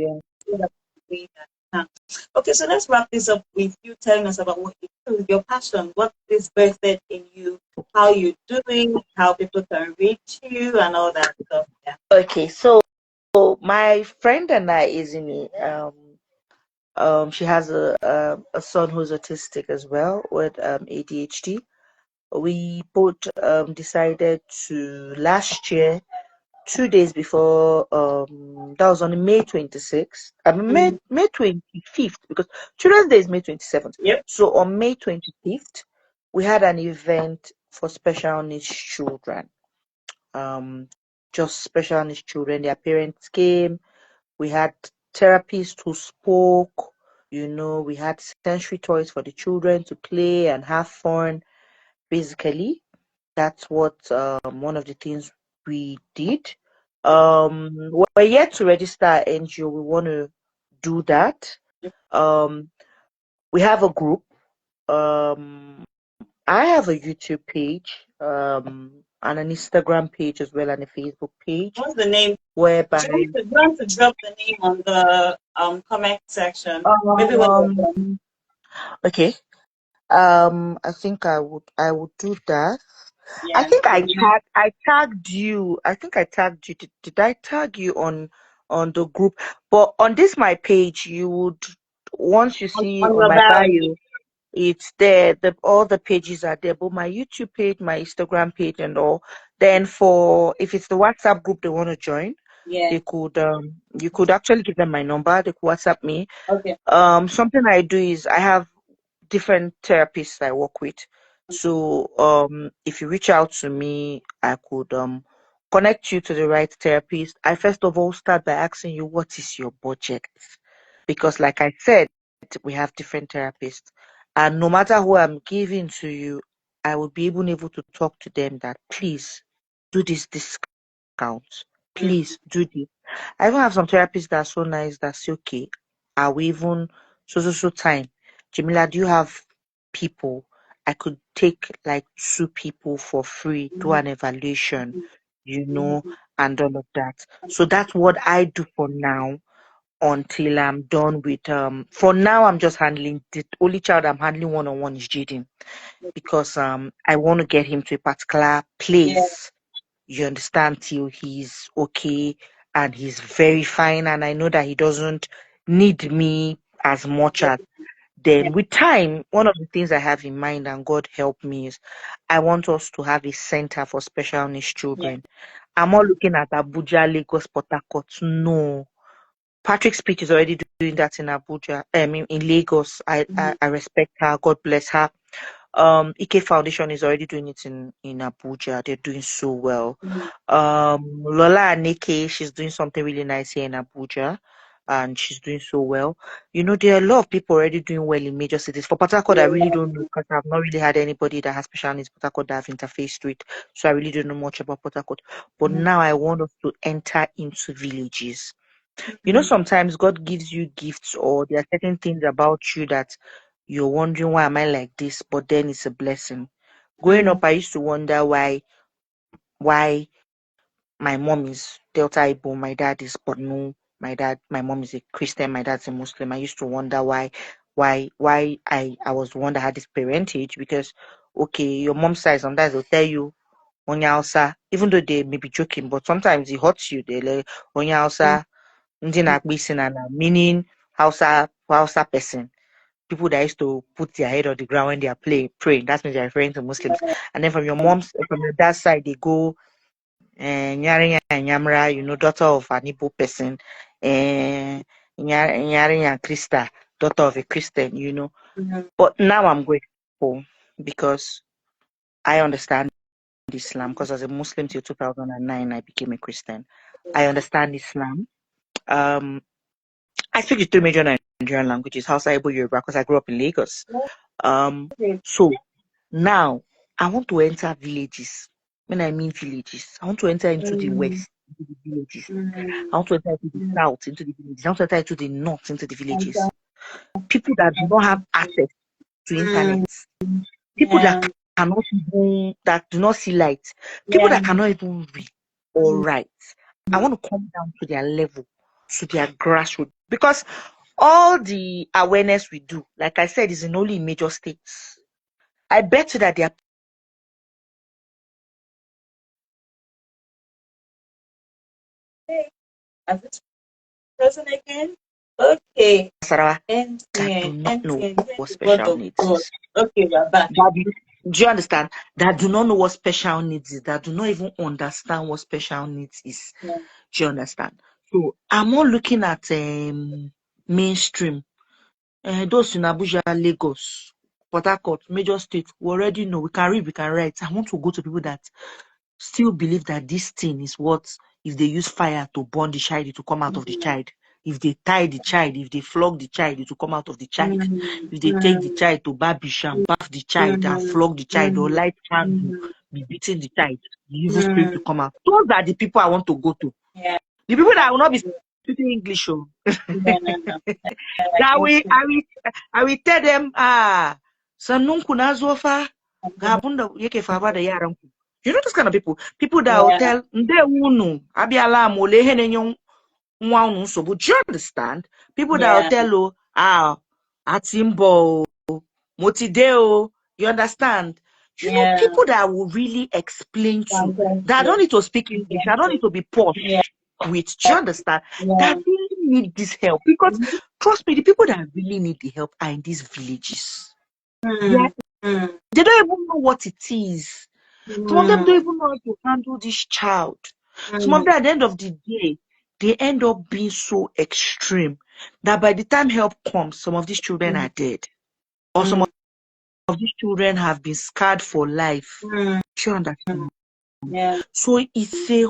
Okay, so let's wrap this up with you telling us about what you do, your passion, what is birthed in you, how you're doing, how people can reach you, and all that stuff. Yeah. Okay, so my friend and I is in she has a son who's autistic as well with ADHD. We both decided to last year, 2 days before that was on May 26th. May 25th, because Children's Day is May 27th. Yep. So on May 25th, we had an event for special needs children. Just special needs children. Their parents came. We had therapists who spoke. You know, we had sensory toys for the children to play and have fun. Basically, that's what one of the things we did. We're yet to register our NGO. We want to do that. We have a group. I have a YouTube page, and an Instagram page as well, and a Facebook page. What's the name? Whereby you want to drop the name on the comment section. Maybe when okay. I think I would do that. yeah, I think I tagged you. I think I tagged you. Did I tag you on the group? But on this my page, you would once you see on on the my bio. bio, it's there. All the pages are there. But my YouTube page, my Instagram page, and all. Then for if it's the WhatsApp group they want to join, Yeah. they could you could actually give them my number. They could WhatsApp me. Okay. Something I do is I have different therapists I work with. So if you reach out to me, I could connect you to the right therapist. I first of all start by asking you what is your budget? Because like I said, we have different therapists. And no matter who I'm giving to you, I will be able to talk to them that please do this discount. Please do this. I even have some therapists that are so nice that say, okay, are we even so time? Jamila, do you have people? I could take like 2 people for free, do an evaluation, and all of that. So that's what I do for now until I'm done with for now I'm just handling the only child I'm handling one-on-one is Jaden because I want to get him to a particular place. You understand, till he's okay and he's very fine, and I know that he doesn't need me as much as. Then with time, one of the things I have in mind, and God help me, is I want us to have a center for special needs Yeah. children. I'm not looking at Abuja, Lagos, Port Harcourt. No. Patrick's Speech is already doing that in Abuja, in Lagos. I respect her. God bless her. Ike Foundation is already doing it in Abuja. They're doing so well. Lola Aneke, she's doing something really nice here in Abuja, and she's doing so well. You know, there are a lot of people already doing well in major cities. For Port Harcourt, I really don't know because I've not really had anybody that has special needs Port Harcourt that I've interfaced with, so I really don't know much about Port Harcourt. But now I want us to enter into villages. You know, sometimes God gives you gifts, or there are certain things about you that you're wondering, why am I like this? But then it's a blessing. Growing up, I used to wonder why my mom is Delta Igbo, my dad is Borno, my mom is a Christian, my dad's a Muslim. I used to wonder why I was the one that had this parentage, because okay, your mom's side sometimes they'll tell you Onya, even though they may be joking, but sometimes it hurts you. They like Onya, ndị na-akpụ isi n'ala, meaning Hausa person, people that used to put their head on the ground when they are praying. That means they're referring to Muslims. And then from your dad's side, they go Nyarinya Nyamra, daughter of an Igbo person, Nyarinya Krista, daughter of a Christian. But now I'm grateful because I understand Islam, because as a Muslim till 2009, I became a Christian. I understand Islam. I speak the three major Nigerian languages: Hausa, Igbo, Yoruba, because I grew up in Lagos. So now I want to enter villages. When I mean villages, I want to enter into the west, into the villages. I want to enter into the south, into the villages. I want to enter into the north, into the villages. People that do not have access to internet, people that cannot even, that do not see light, people that cannot even read or write. I want to come down to their level, to their grassroots, because all the awareness we do, like I said, is in only major states. I bet you that they are As this person again? Okay. Sarawa that do MTN, not know MTN, what the word special of needs God. is. Okay, we're back. Do you understand? That do not know what special needs is, that do not even understand what special needs is. Yeah. Do you understand? So I'm not looking at mainstream. Those in Abuja, Lagos, Port Harcourt, major states, we already know. We can read, we can write. I want to go to people that still believe that this thing is what, if they use fire to burn the child, it will come out of the child. If they tie the child, if they flog the child, it will come out of the child. If they take the child to Babish and bath the child and flog the child, or light candle, be beating the child, the evil spirit will come out. Those are the people I want to go to. Yeah. The people that will not be speaking English. Oh. No. I will tell them, sannun ku na zo fa, ga abun da yake faruwa da yaran ku. You know those kind of people that will tell, ndewunu, abiala mo le henenyo nwa unu nsogbu. Do you understand? People that will tell you, atimbo, motide, you understand? You know, people that will really explain to, that I don't need to speak English, I don't need to be posh with, do you understand? That really need this help. Because trust me, the people that really need the help are in these villages. Yeah. They don't even know what it is. Some of them don't even know how to handle this child. Some of them, at the end of the day, they end up being so extreme that by the time help comes, some of these children are dead. Or some of these children have been scarred for life. Do you understand? So it's a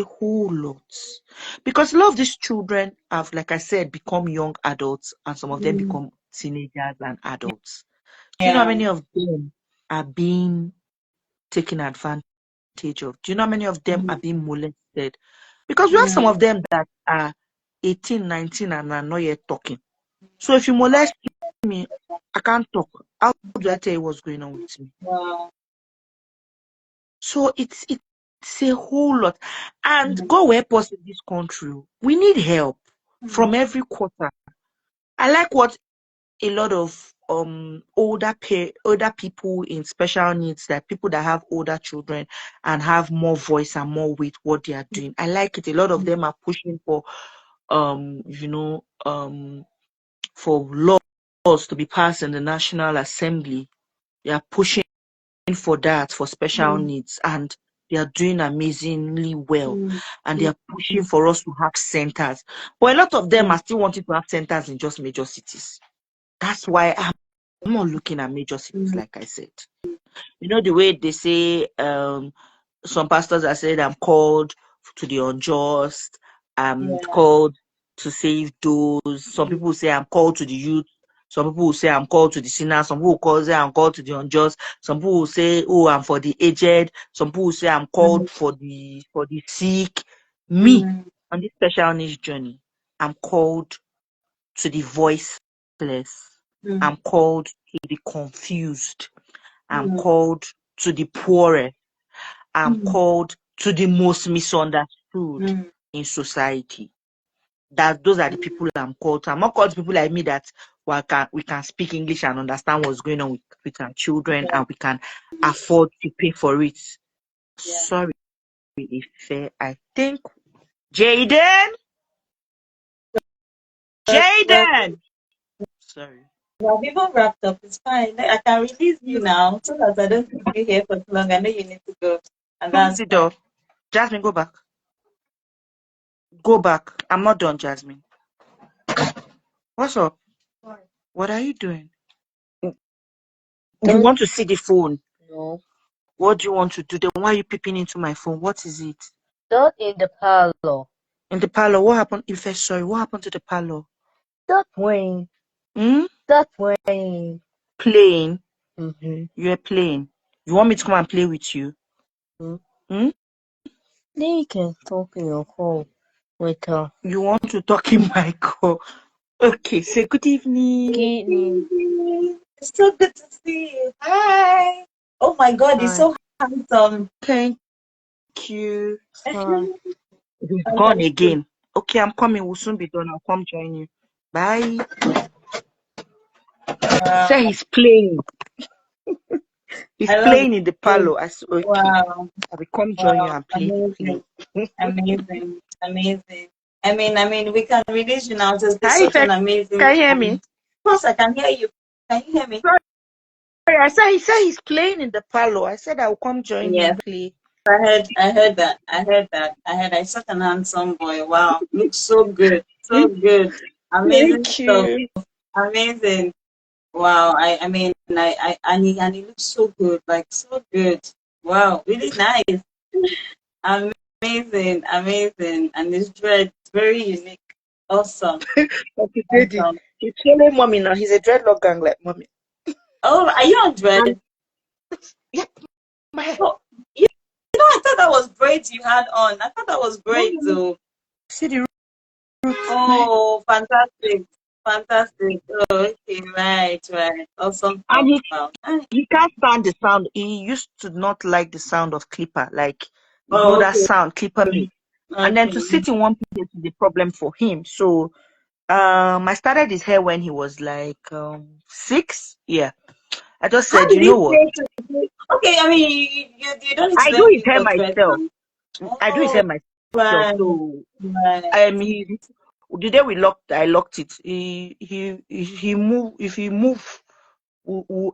whole lot. Because a lot of these children have, like I said, become young adults, and some of them become teenagers and adults. Do you know how many of them are being taken advantage of? Do you know how many of them are being molested? Because we have some of them that are 18, 19 and are not yet talking. So if you molest me, I can't talk. How do I tell you what's going on with me? So it's a whole lot. And God will help us in this country. We need help from every quarter. I like what a lot of older people in special needs, that people that have older children and have more voice and more weight what they are doing. I like it. A lot of them are pushing for for laws to be passed in the National Assembly. They are pushing for that for special needs, and they are doing amazingly well. And they are pushing for us to have centers. But a lot of them are still wanting to have centers in just major cities. That's why I'm not looking at major cities, like I said. You know, the way they say, some pastors are saying, I'm called to the unjust, I'm called to save those. Some people say, I'm called to the youth. Some people will say, I'm called to the sinners. Some people will say, I'm called to the unjust. Some people will say, oh, I'm for the aged. Some people will say, I'm called for the sick. Me, on this special needs journey, I'm called to the voiceless. I'm called to the confused. I'm called to the poorest. I'm called to the most misunderstood in society. That those are the people I'm called to. I'm not called to people like me that we can speak English and understand what's going on with our children, and we can afford to pay for it. Sorry, Ife. I think Jaden. Sorry. Well, we've all wrapped up. It's fine. I can release you now so that I don't keep you here for too long. I know you need to go. And Close that's the fine. door. Jasmine, go back. Go back. I'm not done, Jasmine. What's up? What are you doing? You want to see the phone? No, What do you want to do? Then why are you peeping into my phone? What is it? not in the parlor. In the parlor, what happened? If I sorry, what happened to the parlor? Stop playing. Hmm? Stop playing. Playing? Mm-hmm. You're playing. You want me to come and play with you? Hmm? Hmm? Then you can talk in your home with her. You want to talk in my call? Okay, say good evening. Kidney. It's so good to see you. Hi. Oh my God, you're Hi. so handsome. Thank you. Hi. He's gone Fantastic. again. Okay, I'm coming. We'll soon be done. I'll come join you. Bye. Wow. Say he's playing. He's I love playing in the it. parlor. I said, okay. Wow. I will come join you Wow. and play. Amazing. Amazing. Amazing. I mean, we can release you now. It's been Hi, such an Ifek. amazing Can you hear time. me? Of course, I can hear you. Can you hear me? Sorry, I said he said he's playing in the parlor. I said I'll come join him Yes. play. I heard that. He's such an handsome boy. Wow. Looks so good. So good. Amazing Thank stuff. you. Amazing. Wow. And he looks so good. Like so good. Wow. Really nice. Amazing. Amazing. And his dread very unique. Awesome. Okay, Daddy. Awesome. He's following mommy now. He's a dreadlock gang like mommy. Oh, are you on And dread? yeah, my hair. Oh, I thought that was braids you had on. I thought that was No, braids. no, no. Oh. See the roots. My hair. Oh, fantastic. Fantastic. Oh, okay, right. Awesome And stuff. Wow. he can't stand the sound. He used to not like the sound of clipper. Like, you know Oh, that okay. sound clipper make. And then to Okay. sit in one place is a problem for him. So I started his hair when he was like 6. Yeah. I just How said, you did know you what? say to okay, I mean you don't need to I do do his anything hair for thread myself. now. I do his Oh, hair myself. right. So Right. the day I locked it. He move. If he move,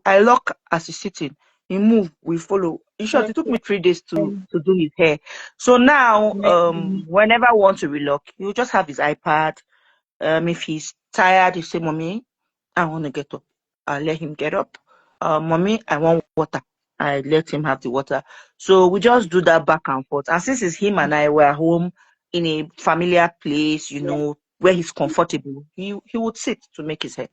I lock as he's sitting. He move, we follow. In short, it took Okay. me 3 days to do his hair. So now, Amazing. whenever I want to relock, he'll just have his iPad. If he's tired, he say, "Mommy, I want to get up." I let him get up. Mommy, I want water. I let him have the water. So we just do that back and forth. And since it's him and I were home in a familiar place, Yeah. where he's comfortable, he would sit to make his hair.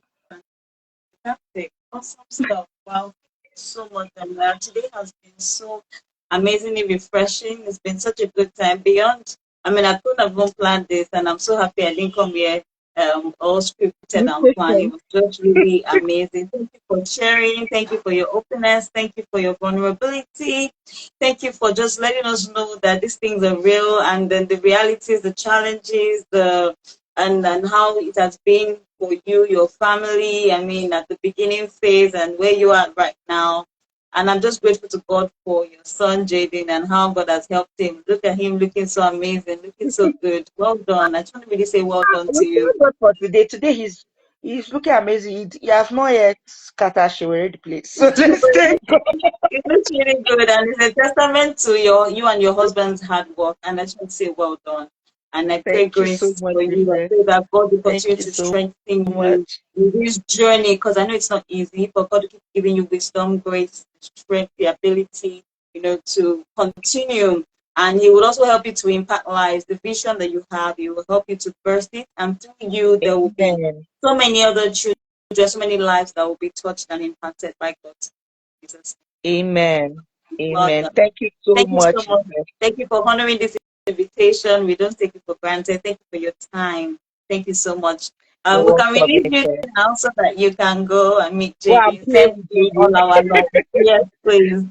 Fantastic. Awesome stuff. Wow. Thank you so much, Daniela. Today has been so amazingly refreshing. It's been such a good time. I couldn't have even planned this, and I'm so happy I didn't come here all scripted and planned. It was just really amazing. Thank you for sharing. Thank you for your openness. Thank you for your vulnerability. Thank you for just letting us know that these things are real, and then the realities, the challenges, and how it has been for you, your family. I mean, at the beginning phase and where you are right now. And I'm just grateful to God for your son, Jaden, and how God has helped him. Look at him looking so amazing, looking so good. Well done. I just want to really say well done We to you. thank God for today. Today He's looking amazing. He has not yet scattered the place. So let's thank God. It looks really good, and it's a testament to you and your husband's hard work. And I just want to say, well done. And I pray Thank you so grace much, for you. I Jide. pray that God will Thank continue you to so strengthen you much. in this journey, because I know it's not easy, but God will keep giving you wisdom, grace, strength, the ability, to continue. And He will also help you to impact lives. The vision that you have, He will help you to burst it. And through you, there will be Amen. so many other children, so many lives that will be touched and impacted by God. Jesus. Amen. Well Amen. done. Thank you so Thank you so much. much. Thank you for honoring this invitation. We don't take it for granted. Thank you for your time. Thank you so much. You're We can welcome, release you Ife. now so that you can go and meet Go and JD. play Send with him all Judy. our love. Yes, please.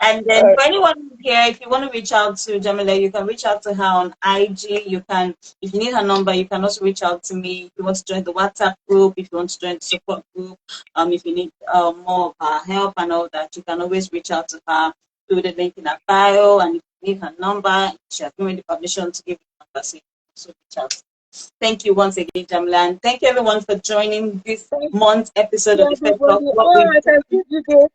And then Uh, for anyone here, if you want to reach out to Jamila, you can reach out to her on IG. You can, if you need her number, you can also reach out to me. If you want to join the WhatsApp group, if you want to join the support group, if you need more of her help and all that, you can always reach out to her through the link in her bio. And if you need her number, she has given me the permission to give you the number, so you can also reach out. Thank you once again, Jamila, and thank you everyone for joining this Thank month's episode of you, the Fed Talk. everybody. What Oh, we I can do. see Jide.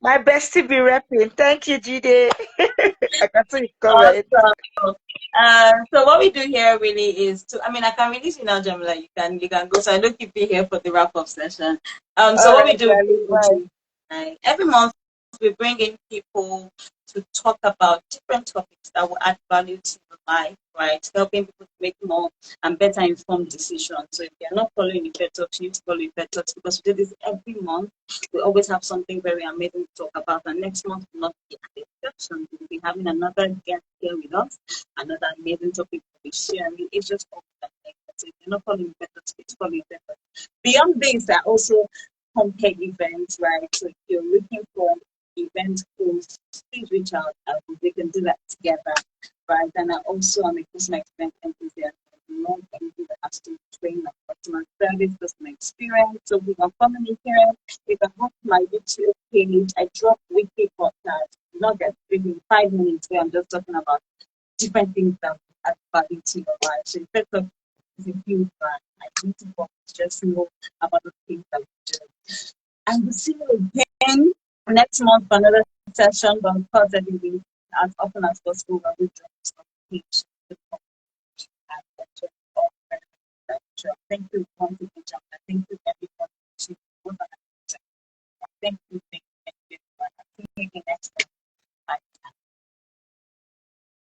My bestie be rapping. Thank you, Jide. I can see it comment. Awesome. So what we do here really is to, I mean, I can release you now, Jamila. You can go. So I don't keep you here for the wrap up session. So All what we right, do darling. Bye. is every month we bring in people to talk about different topics that will add value to your life, right? Helping people to make more and better informed decisions. So if you're not following the Fed Talks, you need to follow the Fed Talks, because we do this every month. We always have something very amazing to talk about. And next month will not be an exception. We'll be having another guest here with us, another amazing topic to be sharing. It's just all that. So if you're not following the Fed Talks, please follow the Fed Talks. Beyond this, there are also compare events, right? So if you're looking for event hosts, please reach out. We can do that together, right? And I also am a customer experience enthusiast. Not anything that has to train on customer service, customer experience. So we can come in here. You can go to my YouTube page. I drop weekly podcasts. Not that in 5 minutes where I'm just talking about different things that add value to your life. So instead of is a huge brand, I need to just know about the things that we do. And we'll see you again next month for another session, but of course every week, as often as possible, I will drop some page. Thank you once again,